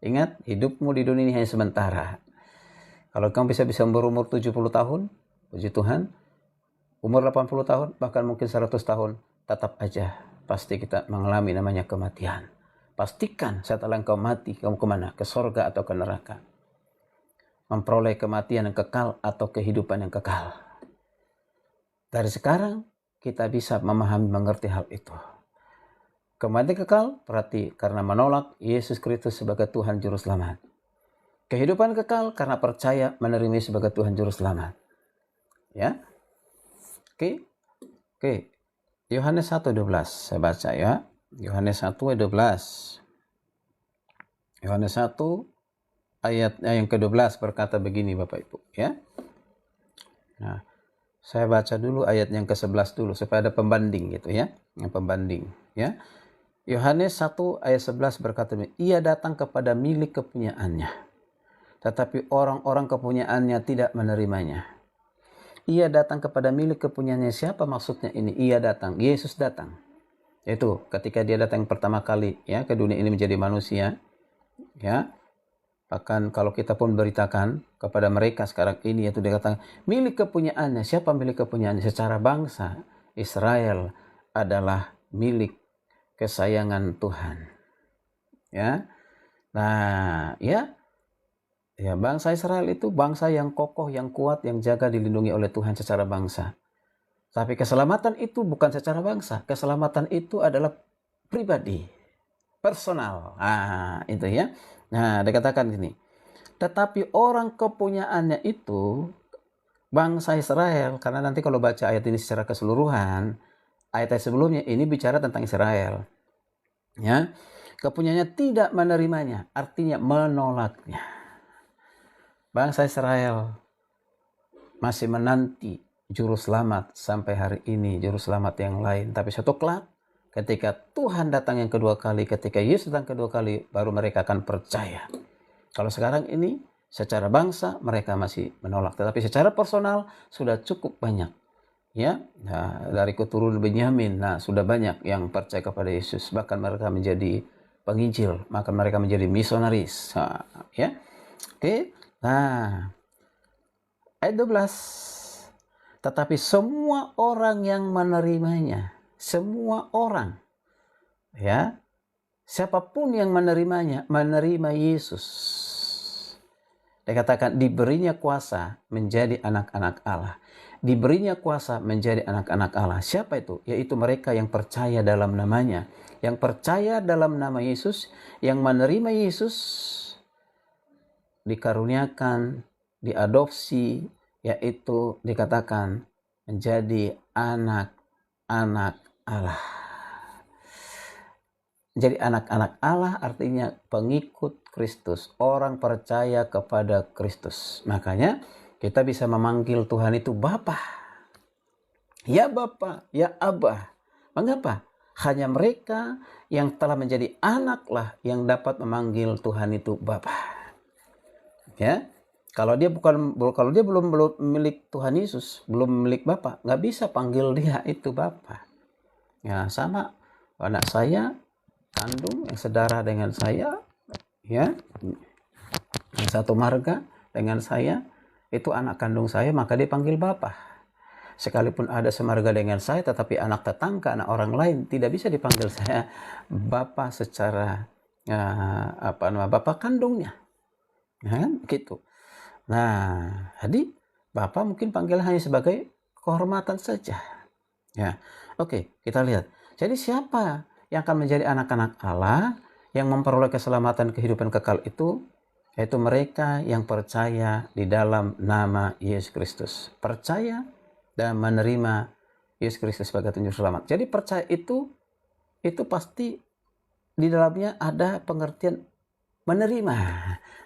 S1: Ingat, hidupmu di dunia ini hanya sementara. Kalau kamu bisa berumur 70 tahun, puji Tuhan, umur 80 tahun, bahkan mungkin 100 tahun, tetap aja pasti kita mengalami namanya kematian. Pastikan setelah engkau mati, kamu kemana? Ke sorga atau ke neraka? Memperoleh kematian yang kekal atau kehidupan yang kekal. Dari sekarang, kita bisa memahami, mengerti hal itu. Kematian kekal berarti karena menolak Yesus Kristus sebagai Tuhan Juru Selamat. Kehidupan kekal karena percaya menerima sebagai Tuhan Juru Selamat. Ya. Oke. Yohanes 1:12 saya baca ya. Yohanes 1:12. Yohanes 1 ayat yang ke-12 berkata begini Bapak Ibu ya. Nah, saya baca dulu ayat yang ke-11 dulu supaya ada pembanding gitu ya. Yang pembanding ya. Yohanes 1 ayat 11 berkata, ia datang kepada milik kepunyaannya, tetapi orang-orang kepunyaannya tidak menerimanya. Ia datang kepada milik kepunyaannya. Siapa maksudnya ini? Ia datang, Yesus datang. Itu ketika dia datang pertama kali ya ke dunia ini menjadi manusia. Ya. Bahkan kalau kita pun beritakan kepada mereka sekarang ini, yaitu dikatakan milik kepunyaannya. Siapa milik kepunyaannya? Secara bangsa, Israel adalah milik kesayangan Tuhan. Ya. Nah, ya bangsa Israel itu bangsa yang kokoh, yang kuat, yang jaga dilindungi oleh Tuhan secara bangsa. Tapi keselamatan itu bukan secara bangsa. Keselamatan itu adalah pribadi, personal. Nah, itu ya. Nah, dikatakan gini. Tetapi orang kepunyaannya itu bangsa Israel, karena nanti kalau baca ayat ini secara keseluruhan, ayat sebelumnya ini bicara tentang Israel. Ya. Kepunyaannya tidak menerimanya, artinya menolaknya. Bangsa Israel masih menanti juru selamat sampai hari ini, juru selamat yang lain. Tapi suatu kelak ketika Tuhan datang yang kedua kali, ketika Yesus datang kedua kali, baru mereka akan percaya. Kalau sekarang ini secara bangsa mereka masih menolak, tetapi secara personal sudah cukup banyak. Ya, nah, dari keturunan Benyamin, nah sudah banyak yang percaya kepada Yesus, bahkan mereka menjadi penginjil, maka mereka menjadi misionaris. Nah, ya. Oke. Nah, ayat 12. Tetapi semua orang yang menerimanya, semua orang, ya, siapapun yang menerimanya, menerima Yesus. Dikatakan diberinya kuasa menjadi anak-anak Allah. Diberinya kuasa menjadi anak-anak Allah. Siapa itu? Yaitu mereka yang percaya dalam namanya. Yang percaya dalam nama Yesus, yang menerima Yesus, dikaruniakan, diadopsi, yaitu dikatakan menjadi anak-anak Allah. Jadi anak-anak Allah artinya pengikut Kristus, orang percaya kepada Kristus. Makanya kita bisa memanggil Tuhan itu Bapa. Ya Bapa, ya Abah. Mengapa? Hanya mereka yang telah menjadi anaklah yang dapat memanggil Tuhan itu Bapa. Ya. Kalau dia belum milik Tuhan Yesus, belum milik Bapa, nggak bisa panggil dia itu Bapa. Ya, sama anak saya kandung yang sedara dengan saya, ya, yang satu marga dengan saya, itu anak kandung saya, maka dia panggil Bapa. Sekalipun ada semarga dengan saya, tetapi anak tetangga, anak orang lain, tidak bisa dipanggil saya Bapa secara Bapa kandungnya, ya, gitu. Nah, jadi Bapa mungkin panggil hanya sebagai kehormatan saja. Ya, oke, kita lihat. Jadi siapa yang akan menjadi anak-anak Allah yang memperoleh keselamatan kehidupan kekal itu? Yaitu mereka yang percaya di dalam nama Yesus Kristus. Percaya dan menerima Yesus Kristus sebagai tunjuk selamat. Jadi percaya itu pasti di dalamnya ada pengertian menerima.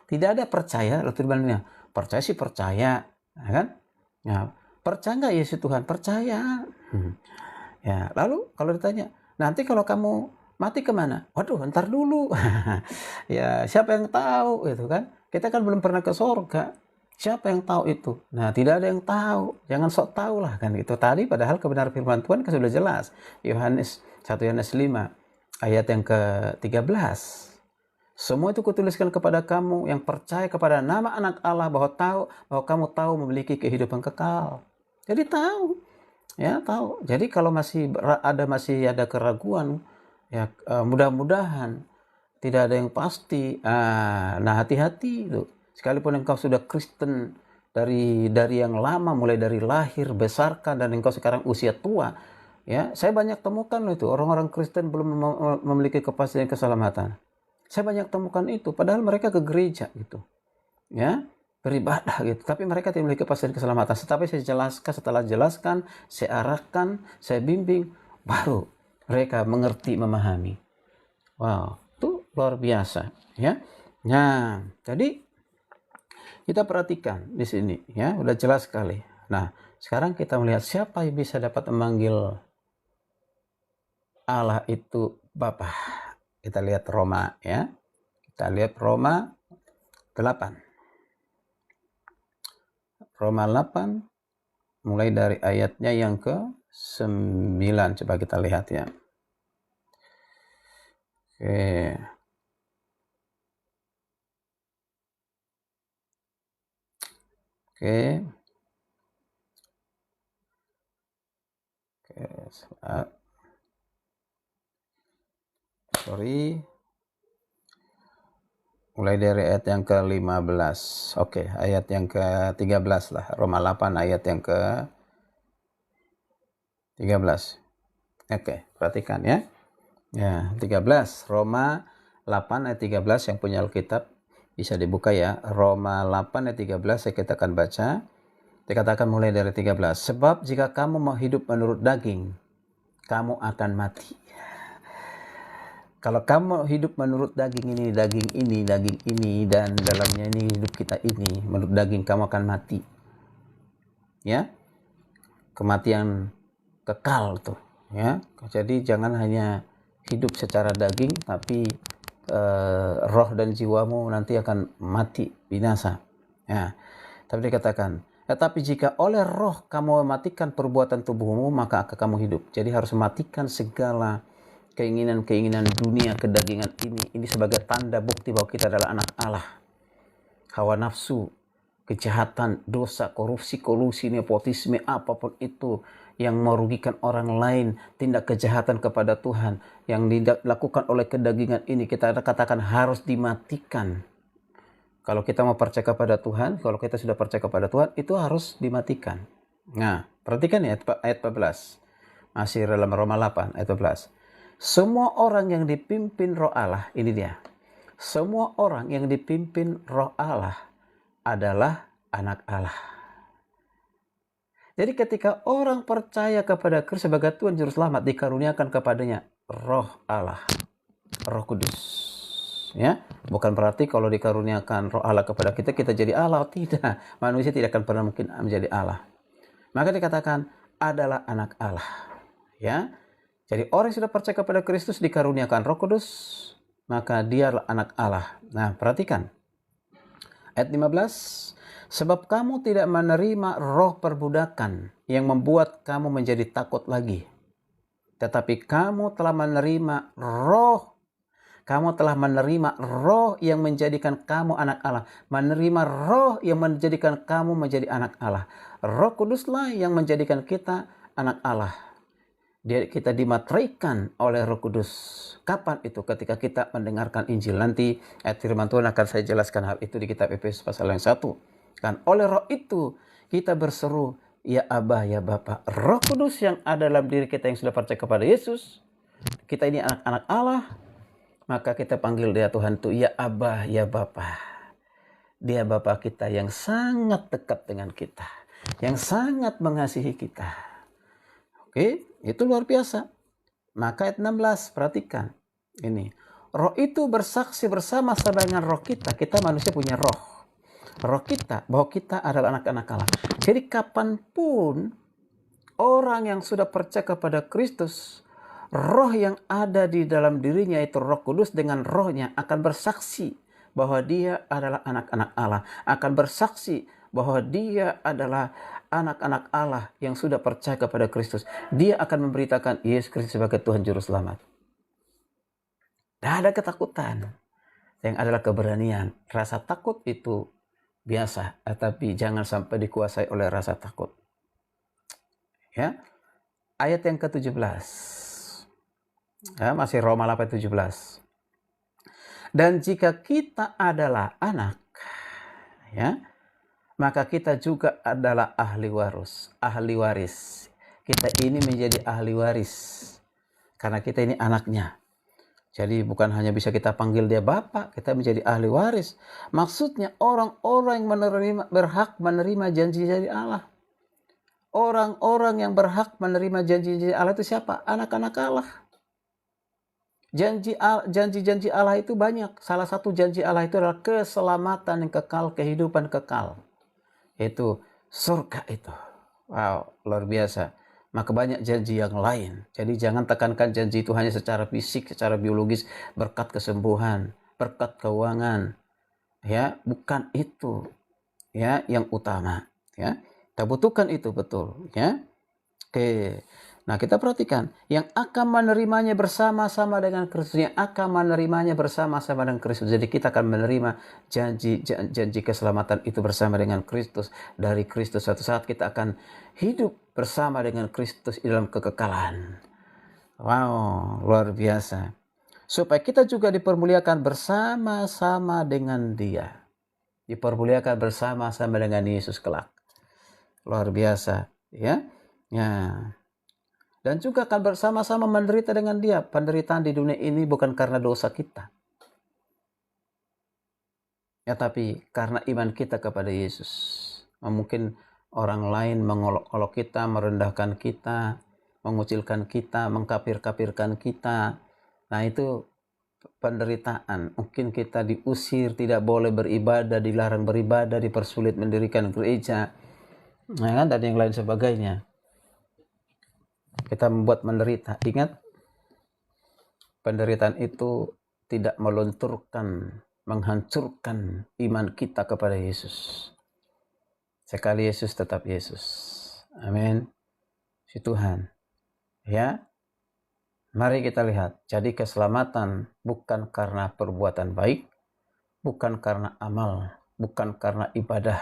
S1: Tidak ada percaya, lalu dibilangnya percaya sih percaya, ya kan? Ya, percaya nggak Yesus Tuhan? Percaya. Ya, lalu kalau ditanya, nanti kalau kamu mati kemana? Waduh, ntar dulu. Ya, siapa yang tahu gitu kan? Kita kan belum pernah ke surga. Siapa yang tahu itu? Nah, tidak ada yang tahu. Jangan sok tahu lah kan itu tadi, padahal kebenaran firman Tuhan kan sudah jelas. 1 Yohanes 5 ayat yang ke-13. Semua itu kutuliskan kepada kamu yang percaya kepada nama anak Allah bahwa kamu tahu memiliki kehidupan kekal. Jadi tahu. Ya, tahu. Jadi kalau masih ada keraguan, ya mudah-mudahan tidak ada yang pasti. Nah, hati-hati itu. Sekalipun engkau sudah Kristen dari yang lama, mulai dari lahir, besarkan, dan engkau sekarang usia tua, ya, saya banyak temukan itu orang-orang Kristen belum memiliki kepastian keselamatan. Saya banyak temukan itu, padahal mereka ke gereja gitu, ya, beribadah gitu, tapi mereka tidak memiliki kepastian keselamatan. Tetapi setelah jelaskan, saya arahkan, saya bimbing, baru mereka mengerti, memahami. Wow, itu luar biasa, ya. Nah, jadi kita perhatikan di sini, ya, udah jelas sekali. Nah, sekarang kita melihat siapa yang bisa dapat memanggil Allah itu Bapa. Kita lihat Roma, ya. Kita lihat Roma 8. Roma 8 mulai dari ayatnya yang ke-9. Coba kita lihat, ya. Oke. Sorry. Mulai dari ayat yang ke-15. Oke, ayat yang ke-13 lah. Roma 8 ayat yang ke-13. Oke, perhatikan ya. Ya, 13. Roma 8 ayat 13 yang punya Alkitab bisa dibuka ya. Roma 8 ayat 13 kita akan baca. Dikatakan mulai dari 13. Sebab jika kamu mau hidup menurut daging, kamu akan mati. Kalau kamu hidup menurut daging ini, dan dalamnya ini hidup kita ini, menurut daging kamu akan mati. Ya. Kematian kekal tuh, ya. Jadi jangan hanya hidup secara daging, tapi roh dan jiwamu nanti akan mati, binasa. Ya. Tapi dikatakan, tetapi jika oleh roh kamu mematikan perbuatan tubuhmu, maka akan kamu hidup. Jadi harus mematikan segala keinginan-keinginan dunia, kedagingan ini sebagai tanda bukti bahwa kita adalah anak Allah. Hawa nafsu, kejahatan, dosa, korupsi, kolusi, nepotisme, apapun itu yang merugikan orang lain, tindak kejahatan kepada Tuhan yang dilakukan oleh kedagingan ini, kita katakan harus dimatikan. Kalau kita mau percaya kepada Tuhan, kalau kita sudah percaya kepada Tuhan, itu harus dimatikan. Nah, perhatikan ya ayat 14. Masih dalam Roma 8 ayat 14. Semua orang yang dipimpin roh Allah, ini dia. Semua orang yang dipimpin roh Allah adalah anak Allah. Jadi ketika orang percaya kepada Kristus sebagai Tuhan Juru Selamat, dikaruniakan kepadanya Roh Allah, Roh Kudus. Ya, bukan berarti kalau dikaruniakan Roh Allah kepada kita, kita jadi Allah. Tidak, manusia tidak akan pernah mungkin menjadi Allah. Maka dikatakan adalah anak Allah. Ya, jadi orang yang sudah percaya kepada Kristus dikaruniakan Roh Kudus, maka dia adalah anak Allah. Nah, perhatikan ayat 15. Sebab kamu tidak menerima roh perbudakan yang membuat kamu menjadi takut lagi. Tetapi kamu telah menerima roh. Kamu telah menerima roh yang menjadikan kamu anak Allah. Menerima roh yang menjadikan kamu menjadi anak Allah. Roh Kuduslah yang menjadikan kita anak Allah. Kita dimateraikan oleh Roh Kudus. Kapan itu? Ketika kita mendengarkan Injil. Nanti ayat firman Tuhan akan saya jelaskan hal itu di kitab Efesus pasal yang 1. Kan oleh roh itu kita berseru, ya Abah, ya Bapa. Roh Kudus yang ada dalam diri kita yang sudah percaya kepada Yesus, kita ini anak-anak Allah, maka kita panggil dia Tuhan itu, ya Abah, ya Bapa. Dia Bapa kita yang sangat dekat dengan kita, yang sangat mengasihi kita. Oke, itu luar biasa. Maka ayat 16, perhatikan ini. Roh itu bersaksi bersama-sama dengan roh kita. Kita manusia punya roh. Roh kita, bahwa kita adalah anak-anak Allah. Jadi kapanpun orang yang sudah percaya kepada Kristus, roh yang ada di dalam dirinya itu Roh Kudus dengan rohnya akan bersaksi bahwa dia adalah anak-anak Allah. Akan bersaksi bahwa dia adalah anak-anak Allah yang sudah percaya kepada Kristus. Dia akan memberitakan Yesus Kristus sebagai Tuhan Juru Selamat. Tidak ada ketakutan. Yang adalah keberanian. Rasa takut itu biasa, tapi jangan sampai dikuasai oleh rasa takut. Ya, ayat yang ke-17. Ya, masih Roma 8:17. Dan jika kita adalah anak, ya, maka kita juga adalah ahli waris. Kita ini menjadi ahli waris karena kita ini anaknya. Jadi bukan hanya bisa kita panggil dia Bapak, kita menjadi ahli waris. Maksudnya orang-orang yang berhak menerima janji-janji Allah. Orang-orang yang berhak menerima janji-janji Allah itu siapa? Anak-anak Allah. Janji-janji Allah itu banyak. Salah satu janji Allah itu adalah keselamatan yang kekal, kehidupan kekal. Itu surga itu. Wow, luar biasa. Maka banyak janji yang lain. Jadi jangan tekankan janji itu hanya secara fisik, secara biologis, berkat kesembuhan, berkat keuangan. Ya, bukan itu ya yang utama, ya. Kita butuhkan itu betul, ya. Oke. Nah, kita perhatikan yang akan menerimanya bersama-sama dengan Kristus, yang akan menerimanya bersama-sama dengan Kristus. Jadi kita akan menerima janji keselamatan itu bersama dengan Kristus. Dari Kristus suatu saat kita akan hidup bersama dengan Kristus di dalam kekekalan. Wow, luar biasa. Supaya kita juga dipermuliakan bersama-sama dengan Dia. Dipermuliakan bersama-sama dengan Yesus kelak. Luar biasa, ya. Ya. Dan juga akan bersama-sama menderita dengan Dia. Penderitaan di dunia ini bukan karena dosa kita, ya, tapi karena iman kita kepada Yesus. Mungkin orang lain mengolok-olok kita, merendahkan kita, mengucilkan kita, mengkapir-kapirkan kita. Nah, itu penderitaan. Mungkin kita diusir, tidak boleh beribadah, dilarang beribadah, dipersulit mendirikan gereja, nah, kan, dan yang lain sebagainya. Kita membuat menderita. Ingat, penderitaan itu tidak melunturkan, menghancurkan iman kita kepada Yesus. Sekali Yesus tetap Yesus. Amin. Si Tuhan. Ya. Mari kita lihat. Jadi keselamatan bukan karena perbuatan baik, bukan karena amal, bukan karena ibadah,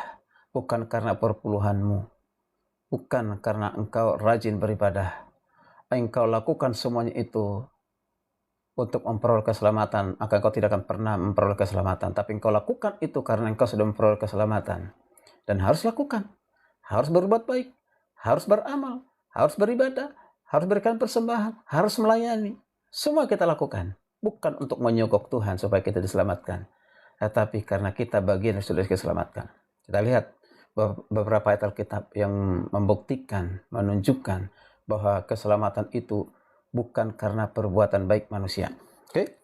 S1: bukan karena perpuluhanmu, bukan karena engkau rajin beribadah. Engkau lakukan semuanya itu untuk memperoleh keselamatan, maka engkau tidak akan pernah memperoleh keselamatan. Tapi engkau lakukan itu karena engkau sudah memperoleh keselamatan. Dan harus lakukan, harus berbuat baik, harus beramal, harus beribadah, harus berikan persembahan, harus melayani. Semua kita lakukan, bukan untuk menyogok Tuhan supaya kita diselamatkan, tetapi karena kita bagian yang sudah diselamatkan. Kita lihat beberapa ayat Alkitab yang membuktikan, menunjukkan bahwa keselamatan itu bukan karena perbuatan baik manusia. Oke?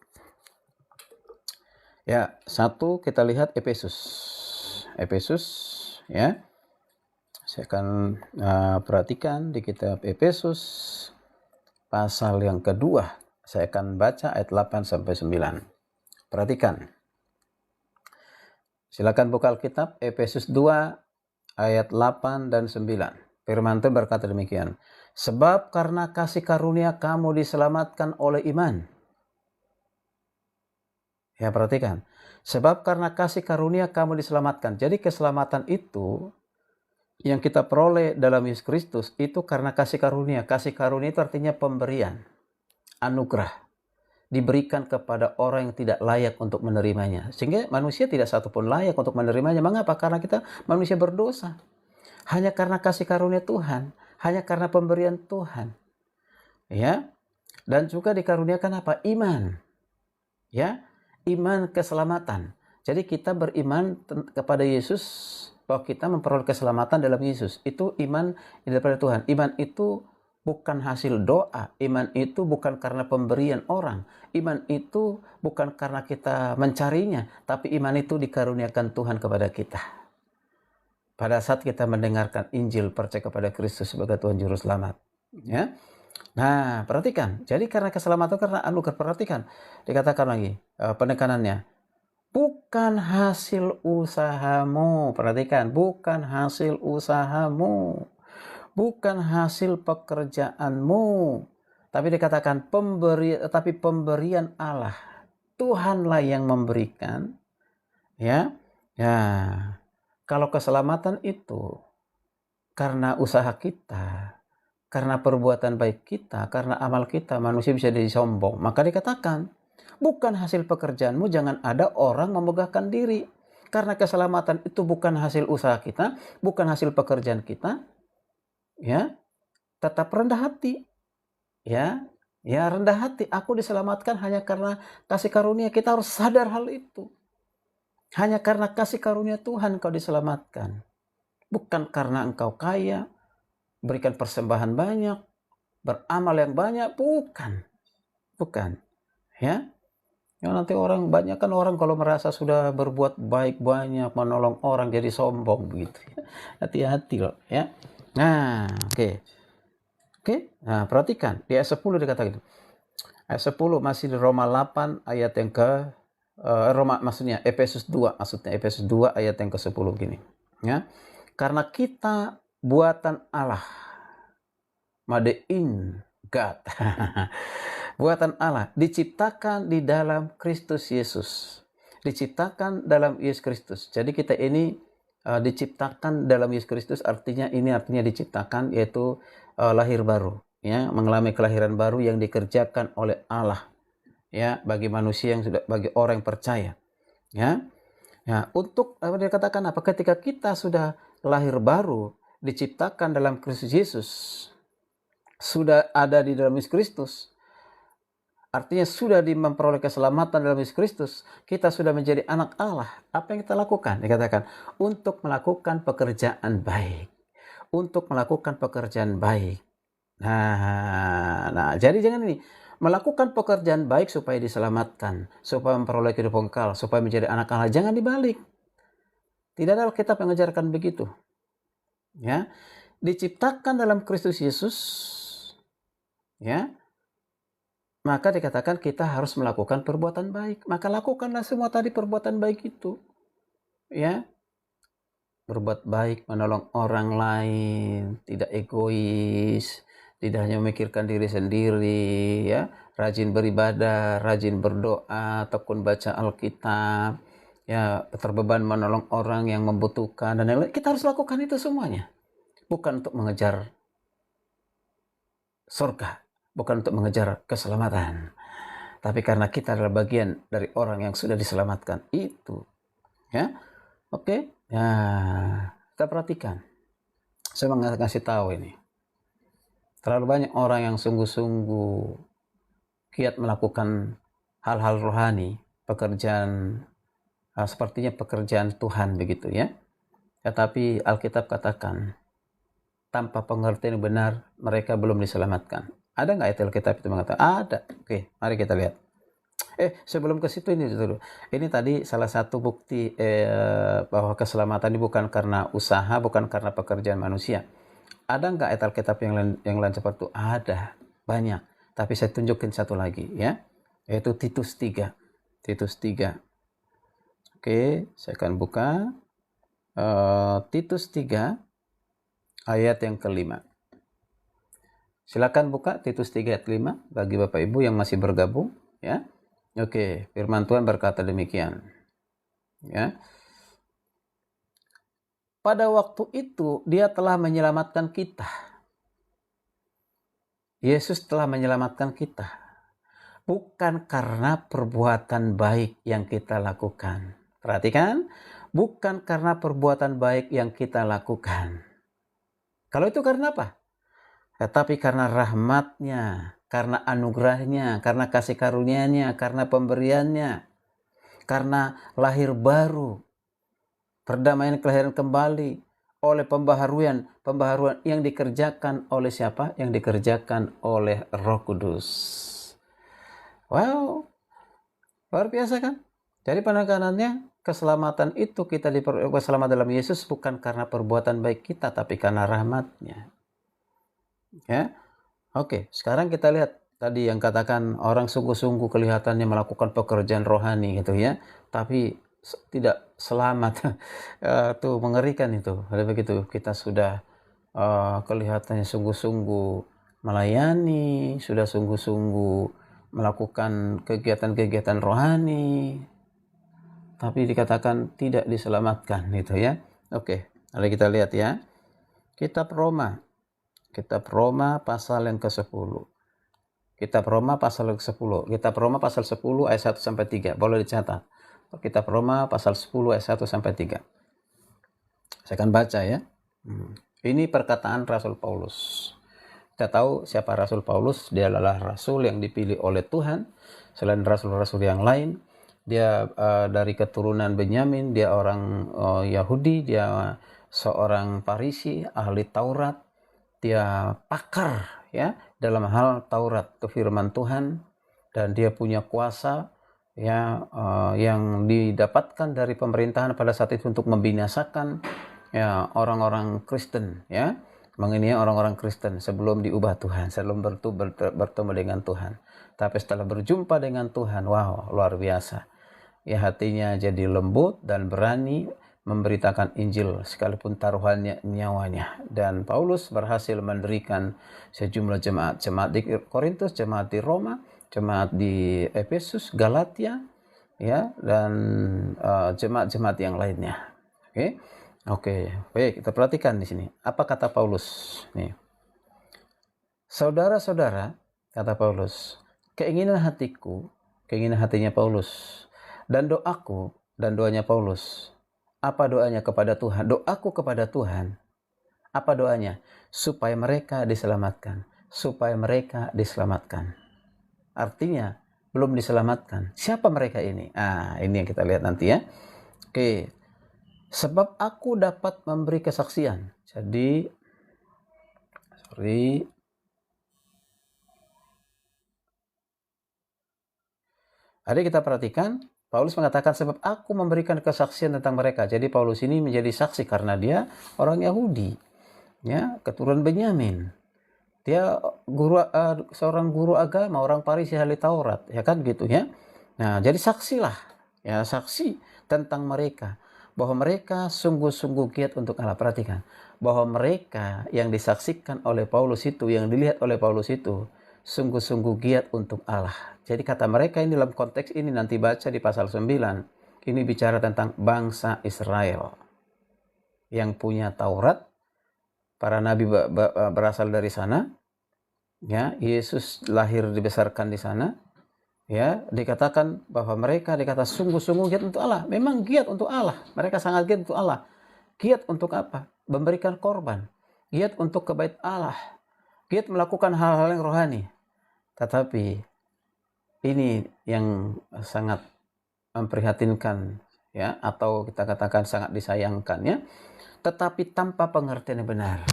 S1: Ya, satu kita lihat Efesus. Efesus, ya. Saya akan perhatikan di kitab Efesus pasal yang kedua. Saya akan baca ayat 8 sampai 9. Perhatikan. Silakan buka Alkitab Efesus 2 ayat 8 dan 9. Firman Tuhan berkata demikian. Sebab karena kasih karunia kamu diselamatkan oleh iman. Ya, perhatikan. Sebab karena kasih karunia kamu diselamatkan. Jadi keselamatan itu yang kita peroleh dalam Yesus Kristus itu karena kasih karunia. Kasih karunia itu artinya pemberian, anugerah. Diberikan kepada orang yang tidak layak untuk menerimanya. Sehingga manusia tidak satupun layak untuk menerimanya. Mengapa? Karena kita manusia berdosa. Hanya karena kasih karunia Tuhan. Hanya karena pemberian Tuhan. Ya. Dan juga dikaruniakan apa? Iman. Ya. Iman keselamatan. Jadi kita beriman kepada Yesus bahwa kita memperoleh keselamatan dalam Yesus. Itu iman daripada Tuhan. Iman itu bukan hasil doa. Iman itu bukan karena pemberian orang. Iman itu bukan karena kita mencarinya, tapi iman itu dikaruniakan Tuhan kepada kita. Pada saat kita mendengarkan Injil, percaya kepada Kristus sebagai Tuhan Juru Selamat. Ya. Nah, perhatikan. Jadi karena keselamatan, karena anugerah, perhatikan. Dikatakan lagi penekanannya. Bukan hasil usahamu. Perhatikan, bukan hasil usahamu. Bukan hasil pekerjaanmu. Tapi dikatakan pemberian Allah. Tuhanlah yang memberikan. Ya. Ya. Kalau keselamatan itu karena usaha kita, karena perbuatan baik kita, karena amal kita, manusia bisa jadi sombong. Maka dikatakan, bukan hasil pekerjaanmu, jangan ada orang memegahkan diri. Karena keselamatan itu bukan hasil usaha kita, bukan hasil pekerjaan kita. Ya, tetap rendah hati. Ya, rendah hati. Aku diselamatkan hanya karena kasih karunia. Kita harus sadar hal itu. Hanya karena kasih karunia Tuhan kau diselamatkan. Bukan karena engkau kaya, berikan persembahan banyak, beramal yang banyak, bukan. Ya. Ya, nanti banyak kan orang kalau merasa sudah berbuat baik banyak, menolong orang jadi sombong begitu. Hati-hati loh, ya. Nah, oke. Nah, perhatikan di ayat 10 dikatakan gitu. Ayat 10 masih di Roma 8 ayat yang Efesus 2 Efesus 2 ayat yang ke-10 gini. Ya. Karena kita buatan Allah. Made in God. Buatan Allah diciptakan di dalam Kristus Yesus. Diciptakan dalam Yesus Kristus. Jadi kita ini diciptakan dalam Yesus Kristus, artinya diciptakan, yaitu lahir baru, ya, mengalami kelahiran baru yang dikerjakan oleh Allah, ya, bagi manusia bagi orang yang percaya, ya. Ya, untuk dikatakan apa? Ketika kita sudah lahir baru, diciptakan dalam Kristus Yesus, sudah ada di dalam Yesus Kristus, artinya sudah memperoleh keselamatan dalam Yesus Kristus, kita sudah menjadi anak Allah. Apa yang kita lakukan? Dikatakan, untuk melakukan pekerjaan baik. Untuk melakukan pekerjaan baik. Nah, jadi jangan ini. Melakukan pekerjaan baik supaya diselamatkan, supaya memperoleh kehidupan kekal, supaya menjadi anak Allah. Jangan dibalik. Tidak ada Alkitab yang mengajarkan begitu. Ya, diciptakan dalam Kristus Yesus, ya. Maka dikatakan kita harus melakukan perbuatan baik. Maka lakukanlah semua tadi perbuatan baik itu. Ya. Berbuat baik, menolong orang lain, tidak egois, tidak hanya memikirkan diri sendiri, ya. Rajin beribadah, rajin berdoa, tekun baca Alkitab, ya, terbeban menolong orang yang membutuhkan dan lain-lain. Kita harus lakukan itu semuanya. Bukan untuk mengejar surga, bukan untuk mengejar keselamatan, tapi karena kita adalah bagian dari orang yang sudah diselamatkan itu, ya. Oke. Ya, kita perhatikan. Saya ngasih tahu ini. Terlalu banyak orang yang sungguh-sungguh giat melakukan hal-hal rohani, pekerjaan sepertinya pekerjaan Tuhan begitu, ya. Tetapi Alkitab katakan, tanpa pengertian yang benar, mereka belum diselamatkan. Ada nggak ayat Alkitab itu mengatakan? Ada. Oke, mari kita lihat. Sebelum ke situ ini dulu. Ini tadi salah satu bukti bahwa keselamatan ini bukan karena usaha, bukan karena pekerjaan manusia. Ada nggak ayat Alkitab yang lain seperti itu? Ada, banyak. Tapi saya tunjukin satu lagi ya, yaitu Titus 3. Titus 3. Oke, saya akan buka Titus 3 ayat yang kelima. Silakan buka Titus 3 ayat 5 bagi Bapak Ibu yang masih bergabung ya. Oke, firman Tuhan berkata demikian. Ya. Pada waktu itu dia telah menyelamatkan kita. Yesus telah menyelamatkan kita. Bukan karena perbuatan baik yang kita lakukan. Perhatikan, bukan karena perbuatan baik yang kita lakukan. Kalau itu karena apa? Tetapi karena rahmat-Nya, karena anugerah-Nya, karena kasih karunia-Nya, karena pemberian-Nya, karena lahir baru, perdamaian kelahiran kembali, oleh pembaharuan yang dikerjakan oleh siapa? Yang dikerjakan oleh Roh Kudus. Wow, luar biasa kan? Jadi penekanannya, keselamatan itu keselamatan dalam Yesus bukan karena perbuatan baik kita, tapi karena rahmat-Nya. Ya, oke. Sekarang kita lihat tadi yang katakan orang sungguh-sungguh kelihatannya melakukan pekerjaan rohani gitu ya, tapi tidak selamat. Itu mengerikan itu. Kalau begitu kita sudah kelihatannya sungguh-sungguh melayani, sudah sungguh-sungguh melakukan kegiatan-kegiatan rohani, tapi dikatakan tidak diselamatkan gitu ya. Oke, mari kita lihat ya. Kitab Roma pasal yang ke-10. Kitab Roma pasal ke-10. Kitab Roma pasal 10 ayat 1 sampai 3. Boleh dicatat. Kitab Roma pasal 10 ayat 1 sampai 3. Saya akan baca ya. Ini perkataan Rasul Paulus. Kita tahu siapa Rasul Paulus. Dia adalah rasul yang dipilih oleh Tuhan. Selain rasul-rasul yang lain, dia dari keturunan Benyamin. Dia orang Yahudi. Dia seorang Farisi, ahli Taurat. Dia pakar ya dalam hal Taurat, firman Tuhan, dan dia punya kuasa ya yang didapatkan dari pemerintahan pada saat itu untuk membinasakan ya orang-orang Kristen ya, mengenai orang-orang Kristen sebelum diubah Tuhan, sebelum bertemu dengan Tuhan. Tapi setelah berjumpa dengan Tuhan, wow, luar biasa. Ya, hatinya jadi lembut dan berani memberitakan Injil sekalipun taruhannya nyawanya. Dan Paulus berhasil mendirikan sejumlah jemaat di Korintus, jemaat di Roma, jemaat di Efesus, Galatia ya, dan jemaat-jemaat yang lainnya. Oke, baik, kita perhatikan di sini. Apa kata Paulus? Nih. Saudara-saudara, kata Paulus, keinginan hatinya Paulus, dan doaku dan doanya Paulus. Apa doanya kepada Tuhan? Doaku kepada Tuhan. Apa doanya? Supaya mereka diselamatkan. Supaya mereka diselamatkan. Artinya, belum diselamatkan. Siapa mereka ini? Ini yang kita lihat nanti ya. Oke. Sebab aku dapat memberi kesaksian. Jadi, kita perhatikan. Paulus mengatakan sebab aku memberikan kesaksian tentang mereka. Jadi Paulus ini menjadi saksi karena dia orang Yahudi, ya, keturunan Benyamin. Dia seorang guru agama, orang Farisi ahli Taurat, ya kan gitu ya. Nah, jadi saksilah, ya, saksi tentang mereka bahwa mereka sungguh-sungguh giat untuk Allah. Perhatikan bahwa mereka yang disaksikan oleh Paulus itu, yang dilihat oleh Paulus itu, sungguh-sungguh giat untuk Allah. Jadi kata mereka ini dalam konteks ini nanti baca di pasal 9. Ini bicara tentang bangsa Israel yang punya Taurat. Para nabi berasal dari sana. Ya, Yesus lahir dibesarkan di sana. Ya, dikatakan bahwa mereka dikata sungguh-sungguh giat untuk Allah. Memang giat untuk Allah. Mereka sangat giat untuk Allah. Giat untuk apa? Memberikan korban. Giat untuk kebait Allah. Giat melakukan hal-hal yang rohani. Tetapi ini yang sangat memprihatinkan ya, atau kita katakan sangat disayangkan ya. tetapi tanpa pengertian yang benar.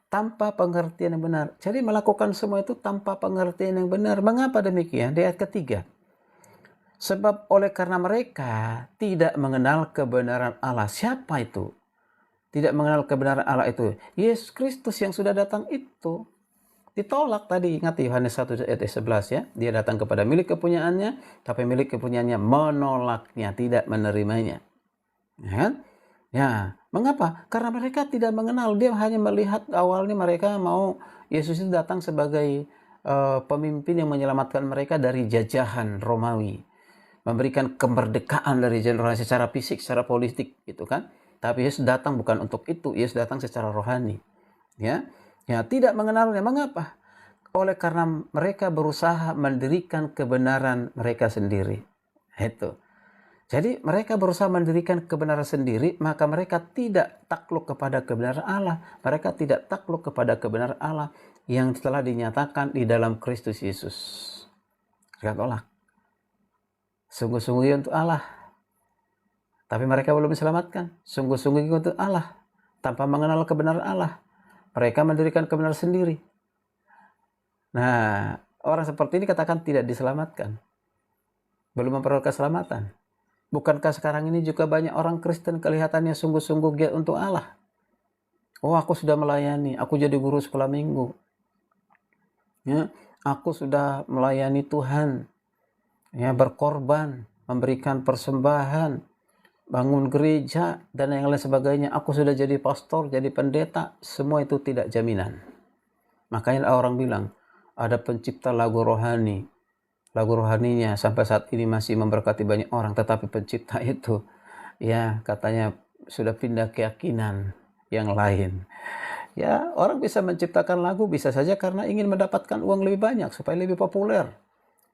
S1: Tanpa pengertian yang benar. Jadi melakukan semua itu tanpa pengertian yang benar. Mengapa demikian? Di ayat ketiga. Sebab oleh karena mereka tidak mengenal kebenaran Allah. Siapa itu? Tidak mengenal kebenaran Allah itu. Yesus Kristus yang sudah datang itu. Ditolak tadi, ingat Yohanes 1 ayat 11 ya. Dia datang kepada milik kepunyaannya, tapi milik kepunyaannya menolaknya, tidak menerimanya. Ya kan? Ya, mengapa? Karena mereka tidak mengenal. Dia hanya melihat awalnya mereka mau Yesus itu datang sebagai pemimpin yang menyelamatkan mereka dari jajahan Romawi. Memberikan kemerdekaan dari generasi secara fisik, secara politik gitu kan. Tapi Yesus datang bukan untuk itu, Yesus datang secara rohani. Ya, tidak mengenalnya. Mengapa? Oleh karena mereka berusaha mendirikan kebenaran mereka sendiri. Itu. Jadi mereka berusaha mendirikan kebenaran sendiri, maka mereka tidak takluk kepada kebenaran Allah. Mereka tidak takluk kepada kebenaran Allah yang telah dinyatakan di dalam Kristus Yesus. Mereka tolak. Sungguh-sungguh untuk Allah. Tapi mereka belum diselamatkan. Sungguh-sungguh untuk Allah. Tanpa mengenal kebenaran Allah. Mereka mendirikan kebenaran sendiri. Nah, orang seperti ini katakan tidak diselamatkan. Belum memperoleh keselamatan. Bukankah sekarang ini juga banyak orang Kristen kelihatannya sungguh-sungguh giat untuk Allah? Oh, aku sudah melayani. Aku jadi guru sekolah minggu. Ya, aku sudah melayani Tuhan. Ya, berkorban, memberikan persembahan, bangun gereja, dan yang lain sebagainya. Aku sudah jadi pastor, jadi pendeta. Semua itu tidak jaminan. Makanya orang bilang, ada pencipta lagu rohani. Lagu rohaninya sampai saat ini masih memberkati banyak orang. Tetapi pencipta itu, ya katanya sudah pindah keyakinan yang lain. Ya, orang bisa menciptakan lagu, bisa saja karena ingin mendapatkan uang lebih banyak, supaya lebih populer.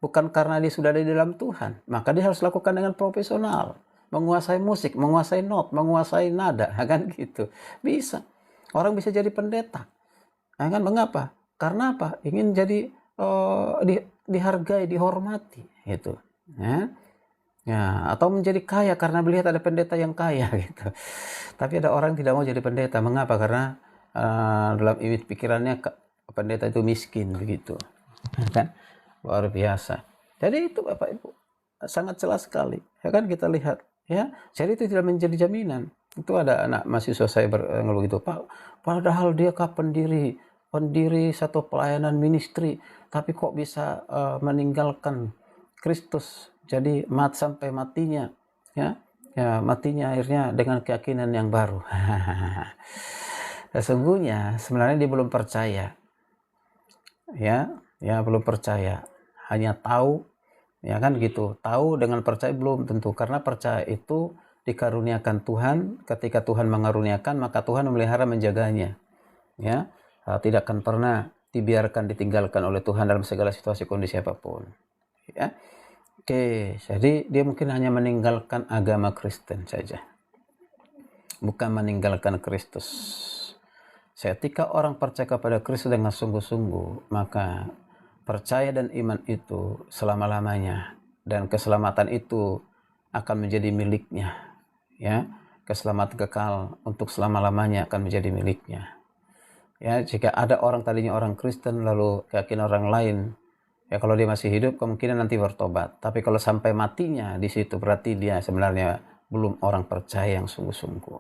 S1: Bukan karena dia sudah ada di dalam Tuhan. Maka dia harus lakukan dengan profesional. Menguasai musik, menguasai not, menguasai nada. Kan gitu. Bisa. Orang bisa jadi pendeta. Kan mengapa? Karena apa? Ingin jadi dihargai, dihormati. Gitu. Ya. Ya, atau menjadi kaya karena melihat ada pendeta yang kaya. Gitu. Tapi ada orang yang tidak mau jadi pendeta. Mengapa? Karena dalam image pikirannya pendeta itu miskin. Begitu. Kan? Luar biasa. Jadi itu Bapak Ibu sangat jelas sekali. Ya kan kita lihat ya. Jadi itu tidak menjadi jaminan. Itu ada anak mahasiswa saya ngeluh gitu, Pak, padahal dia pendiri satu pelayanan ministry, tapi kok bisa meninggalkan Kristus. Jadi sampai matinya ya. Ya, matinya akhirnya dengan keyakinan yang baru. Sesungguhnya sebenarnya dia belum percaya. Ya, belum percaya. Hanya tahu, ya kan gitu. Tahu dengan percaya belum tentu, karena percaya itu dikaruniakan Tuhan. Ketika Tuhan mengaruniakan, maka Tuhan memelihara, menjaganya. Ya, tidak akan pernah dibiarkan ditinggalkan oleh Tuhan dalam segala situasi kondisi apapun. Ya, oke. Jadi dia mungkin hanya meninggalkan agama Kristen saja, bukan meninggalkan Kristus. Ketika orang percaya kepada Kristus dengan sungguh-sungguh, maka percaya dan iman itu selama-lamanya, dan keselamatan itu akan menjadi miliknya. Ya, keselamatan kekal untuk selama-lamanya akan menjadi miliknya. Ya, jika ada orang tadinya orang Kristen lalu keyakinan orang lain, ya kalau dia masih hidup kemungkinan nanti bertobat. Tapi kalau sampai matinya di situ berarti dia sebenarnya belum orang percaya yang sungguh-sungguh.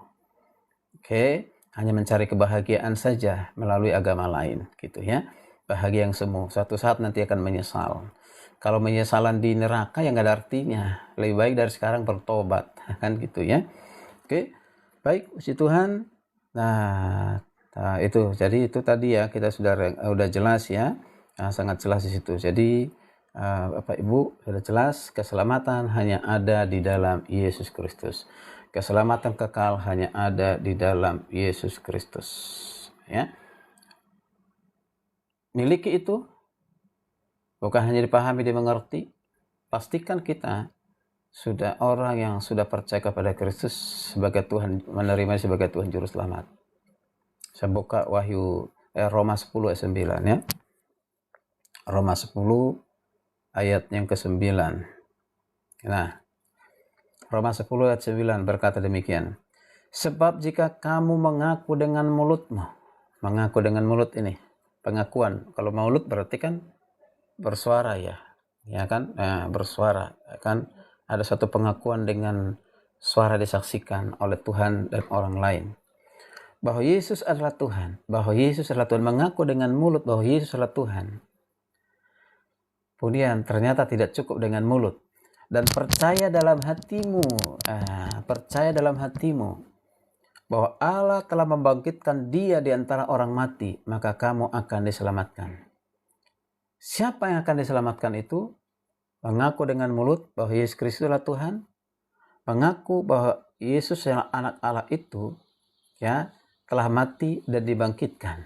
S1: Oke, hanya mencari kebahagiaan saja melalui agama lain, gitu ya. Bahagia yang semu, suatu saat nanti akan menyesal. Kalau menyesalan di neraka ya nggak ada artinya. Lebih baik dari sekarang bertobat, kan gitu ya. Oke, baik, puji Tuhan. Nah, itu, jadi itu tadi ya kita sudah jelas ya, sangat jelas di situ. Jadi Bapak Ibu sudah jelas, keselamatan hanya ada di dalam Yesus Kristus. Keselamatan kekal hanya ada di dalam Yesus Kristus. Ya. Miliki itu, bukan hanya dipahami, dimengerti. Pastikan kita sudah orang yang sudah percaya kepada Kristus sebagai Tuhan, menerima sebagai Tuhan Juru Selamat. Saya buka Roma 10 ayat 9 ya. Roma 10 ayat yang ke-9. Nah, Roma 10 ayat 9 berkata demikian. Sebab jika kamu mengaku dengan mulutmu, mengaku dengan mulut ini, pengakuan. Kalau mulut berarti kan bersuara ya kan, bersuara, kan ada satu pengakuan dengan suara disaksikan oleh Tuhan dan orang lain bahwa Yesus adalah Tuhan, bahwa Yesus adalah Tuhan, mengaku dengan mulut bahwa Yesus adalah Tuhan. Kemudian ternyata tidak cukup dengan mulut, dan percaya dalam hatimu, percaya dalam hatimu bahwa Allah telah membangkitkan Dia di antara orang mati, maka kamu akan diselamatkan. Siapa yang akan diselamatkan itu? Mengaku dengan mulut bahwa Yesus Kristus adalah Tuhan, mengaku bahwa Yesus yang anak Allah itu telah mati dan dibangkitkan.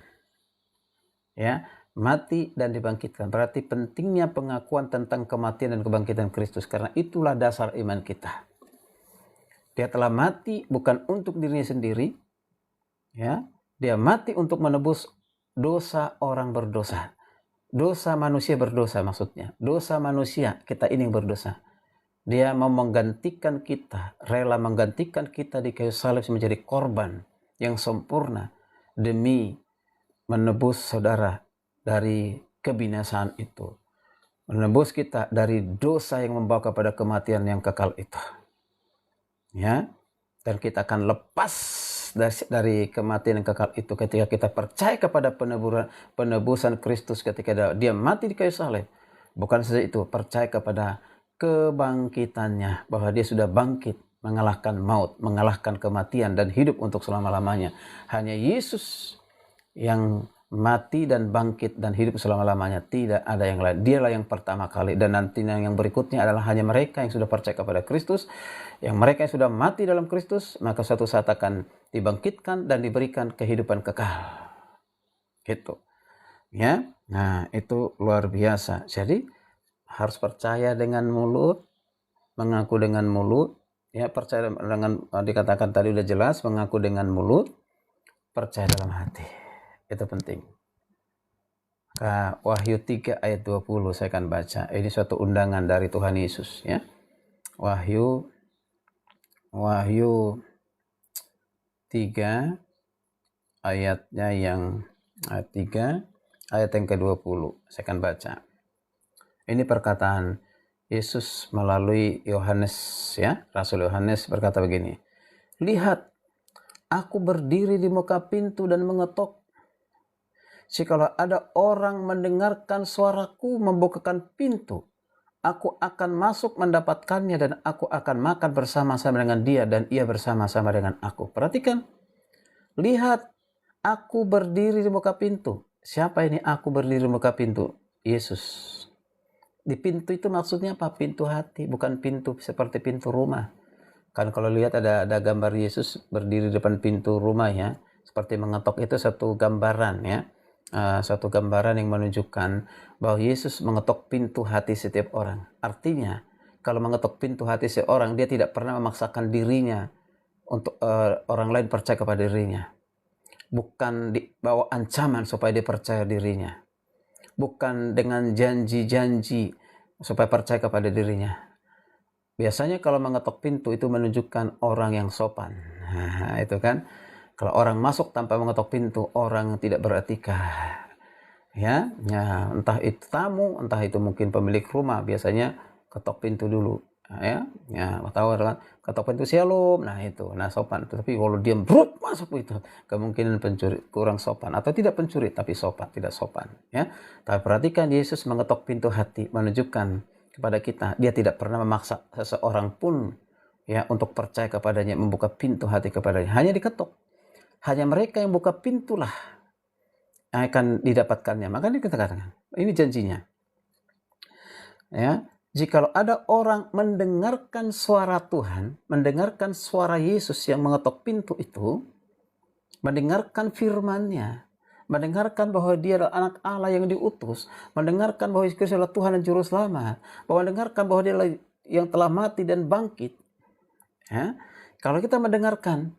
S1: Mati dan dibangkitkan. Berarti pentingnya pengakuan tentang kematian dan kebangkitan Kristus, karena itulah dasar iman kita. Dia telah mati bukan untuk dirinya sendiri, dia mati untuk menebus dosa orang berdosa. Dosa manusia berdosa maksudnya. Dosa manusia, kita ini yang berdosa. Dia mau menggantikan kita, rela menggantikan kita di kayu salib menjadi korban yang sempurna demi menebus saudara dari kebinasaan itu, menebus kita dari dosa yang membawa kepada kematian yang kekal itu, dan kita akan lepas dari kematian yang kekal itu ketika kita percaya kepada penebusan Kristus ketika dia mati di kayu salib. Bukan saja itu, percaya kepada kebangkitannya, bahwa dia sudah bangkit, mengalahkan maut, mengalahkan kematian, dan hidup untuk selama-lamanya. Hanya Yesus yang mati dan bangkit dan hidup selama-lamanya, tidak ada yang lain. Dialah yang pertama kali, dan nantinya yang berikutnya adalah hanya mereka yang sudah percaya kepada Kristus, yang mereka yang sudah mati dalam Kristus, maka suatu saat akan dibangkitkan dan diberikan kehidupan kekal. Gitu. Nah, itu luar biasa. Jadi harus percaya dengan mulut, mengaku dengan mulut, percaya dengan, dikatakan tadi udah jelas, mengaku dengan mulut, percaya dalam hati. Itu penting. Wahyu 3 ayat 20 saya akan baca. Ini suatu undangan dari Tuhan Yesus, Wahyu 3 ayatnya yang ayat 3 ayat yang ke-20. Saya akan baca. Ini perkataan Yesus melalui Yohanes, Rasul Yohanes berkata begini. Lihat, aku berdiri di muka pintu dan mengetok. Jikalau ada orang mendengarkan suaraku membukakan pintu, aku akan masuk mendapatkannya dan aku akan makan bersama-sama dengan dia dan ia bersama-sama dengan aku. Perhatikan. Lihat, aku berdiri di muka pintu. Siapa ini aku berdiri di muka pintu? Yesus. Di pintu itu maksudnya apa? Pintu hati, bukan pintu seperti pintu rumah. Kan kalau lihat ada gambar Yesus berdiri di depan pintu rumah, seperti mengetok, itu satu gambaran, satu gambaran yang menunjukkan bahwa Yesus mengetok pintu hati setiap orang. Artinya kalau mengetok pintu hati seorang, dia tidak pernah memaksakan dirinya untuk orang lain percaya kepada dirinya. Bukan dibawa ancaman supaya dia percaya dirinya. Bukan dengan janji-janji supaya percaya kepada dirinya. Biasanya kalau mengetok pintu itu menunjukkan orang yang sopan. Nah, itu kan. Kalau orang masuk tanpa mengetok pintu, orang tidak beretika. Entah itu tamu, entah itu mungkin pemilik rumah, biasanya ketok pintu dulu. Tahu kan? Ketok pintu shalom, sopan. Tapi kalau diam brut masuk itu, kemungkinan pencuri, kurang sopan, atau tidak pencuri tapi sopan, tidak sopan. Tapi perhatikan, Yesus mengetok pintu hati, menunjukkan kepada kita dia tidak pernah memaksa seseorang pun untuk percaya kepadanya, membuka pintu hati kepadanya. Hanya diketok. Hanya mereka yang buka pintulah yang akan didapatkannya. Makanya kita katakan, ini janjinya. Jikalau ada orang mendengarkan suara Tuhan, mendengarkan suara Yesus yang mengetok pintu itu, mendengarkan firman-Nya, mendengarkan bahwa dia adalah anak Allah yang diutus, mendengarkan bahwa Yesus adalah Tuhan dan Juru Selamat, bahwa mendengarkan bahwa dia adalah yang telah mati dan bangkit. Kalau kita mendengarkan,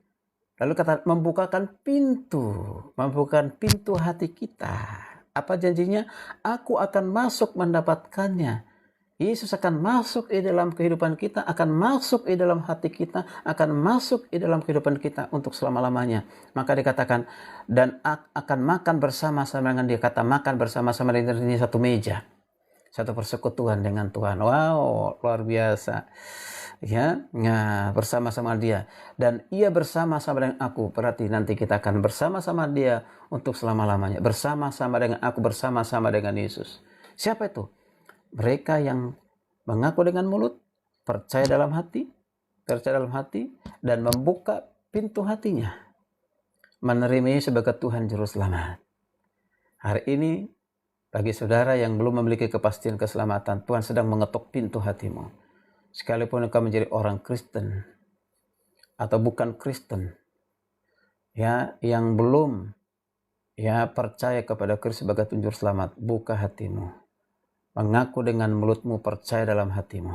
S1: lalu kata membukakan pintu hati kita. Apa janjinya? Aku akan masuk mendapatkannya. Yesus akan masuk di dalam kehidupan kita, akan masuk di dalam hati kita, akan masuk di dalam kehidupan kita untuk selama-lamanya. Maka dikatakan, dan akan makan bersama-sama dengan dia. Kata makan bersama-sama dengan dia, satu meja, satu persekutuan dengan Tuhan. Wow, luar biasa. Ya, nah, bersama-sama dia. Dan ia bersama-sama dengan aku. Berarti nanti kita akan bersama-sama dia untuk selama-lamanya. Bersama-sama dengan aku, bersama-sama dengan Yesus. Siapa itu? Mereka yang mengaku dengan mulut, percaya dalam hati, dan membuka pintu hatinya, menerima Yesus sebagai Tuhan Juru Selamat. Hari ini, bagi saudara yang belum memiliki kepastian keselamatan, Tuhan sedang mengetuk pintu hatimu. Sekalipun engkau menjadi orang Kristen atau bukan Kristen, ya, yang belum percaya kepada Kristus sebagai Tuhan Juru Selamat, buka hatimu. Mengaku dengan mulutmu, percaya dalam hatimu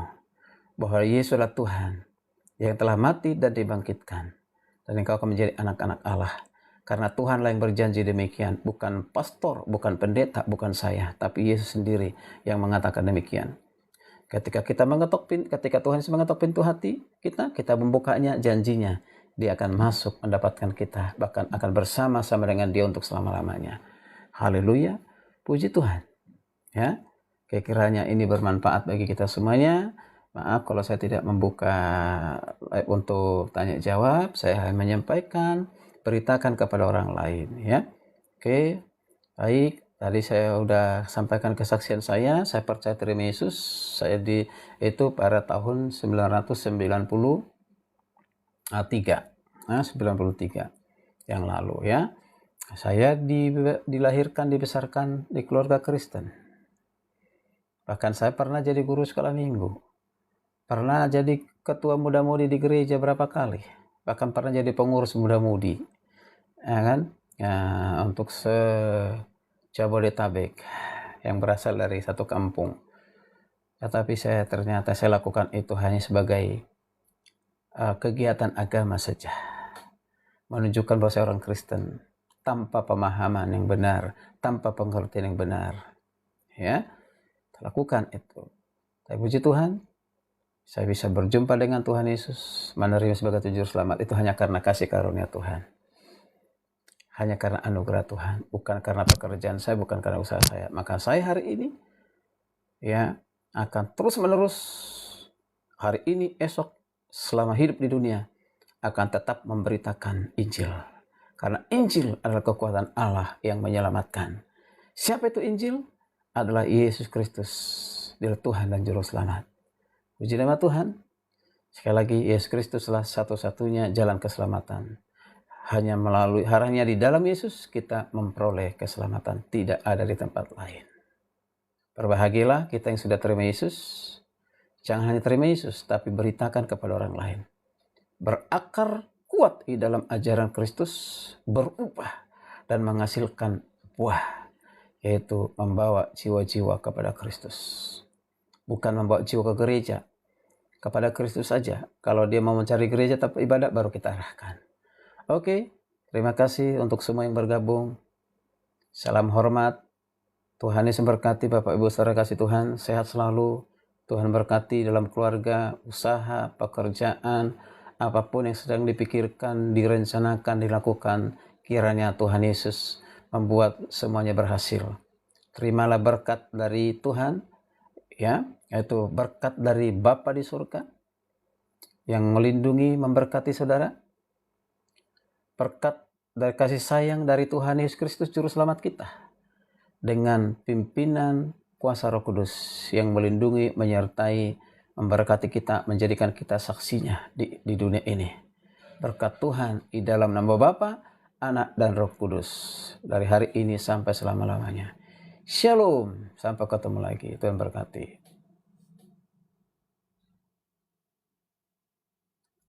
S1: bahwa Yesus adalah Tuhan yang telah mati dan dibangkitkan, dan engkau akan menjadi anak-anak Allah. Karena Tuhanlah yang berjanji demikian, bukan pastor, bukan pendeta, bukan saya, tapi Yesus sendiri yang mengatakan demikian. Ketika Tuhan Yesus mengetuk pintu hati kita membukanya, janjinya dia akan masuk mendapatkan kita, bahkan akan bersama-sama dengan dia untuk selama-lamanya. Haleluya, puji Tuhan. Ya, kiranya ini bermanfaat bagi kita semuanya. Maaf kalau saya tidak membuka untuk tanya jawab, saya hanya menyampaikan, beritakan kepada orang lain, ya. Oke, baik. Tadi saya sudah sampaikan kesaksian saya percaya terima Yesus. Saya itu pada tahun 1993 yang lalu, ya. Saya dilahirkan, dibesarkan di keluarga Kristen. Bahkan saya pernah jadi guru sekolah minggu, pernah jadi ketua muda-mudi di gereja berapa kali, bahkan pernah jadi pengurus muda-mudi, ya kan, ya, untuk Jabodetabek yang berasal dari satu kampung. Tetapi ternyata saya lakukan itu hanya sebagai kegiatan agama saja, menunjukkan bahwa saya orang Kristen, tanpa pemahaman yang benar, tanpa pengertian yang benar, ya. Lakukan itu. Tapi puji Tuhan, saya bisa berjumpa dengan Tuhan Yesus, menerima sebagai Tuhan Juru Selamat. Itu hanya karena kasih karunia Tuhan, hanya karena anugerah Tuhan, bukan karena pekerjaan saya, bukan karena usaha saya. Maka saya hari ini, ya, akan terus menerus, hari ini, esok, selama hidup di dunia, akan tetap memberitakan Injil. Karena Injil adalah kekuatan Allah yang menyelamatkan. Siapa itu Injil? Adalah Yesus Kristus, dia Tuhan dan Juru Selamat. Puji nama Tuhan. Sekali lagi, Yesus Kristuslah satu-satunya jalan keselamatan. Hanya di dalam Yesus kita memperoleh keselamatan, tidak ada di tempat lain. Berbahagialah kita yang sudah terima Yesus. Jangan hanya terima Yesus, tapi beritakan kepada orang lain. Berakar kuat di dalam ajaran Kristus, berubah dan menghasilkan buah, yaitu membawa jiwa-jiwa kepada Kristus. Bukan membawa jiwa ke gereja, kepada Kristus saja. Kalau dia mau mencari gereja tempat ibadah, baru kita arahkan. Oke, terima kasih untuk semua yang bergabung. Salam hormat. Tuhan Yesus memberkati Bapak Ibu saudara kasih Tuhan. Sehat selalu. Tuhan berkati dalam keluarga, usaha, pekerjaan, apapun yang sedang dipikirkan, direncanakan, dilakukan. Kiranya Tuhan Yesus membuat semuanya berhasil. Terimalah berkat dari Tuhan, ya, yaitu berkat dari Bapa di surga yang melindungi, memberkati saudara. Berkat dari kasih sayang dari Tuhan Yesus Kristus Juru Selamat kita, dengan pimpinan kuasa Roh Kudus yang melindungi, menyertai, memberkati kita, menjadikan kita saksinya di dunia ini. Berkat Tuhan di dalam nama Bapa, Anak, dan Roh Kudus, dari hari ini sampai selama-lamanya. Shalom, sampai ketemu lagi. Tuhan berkati.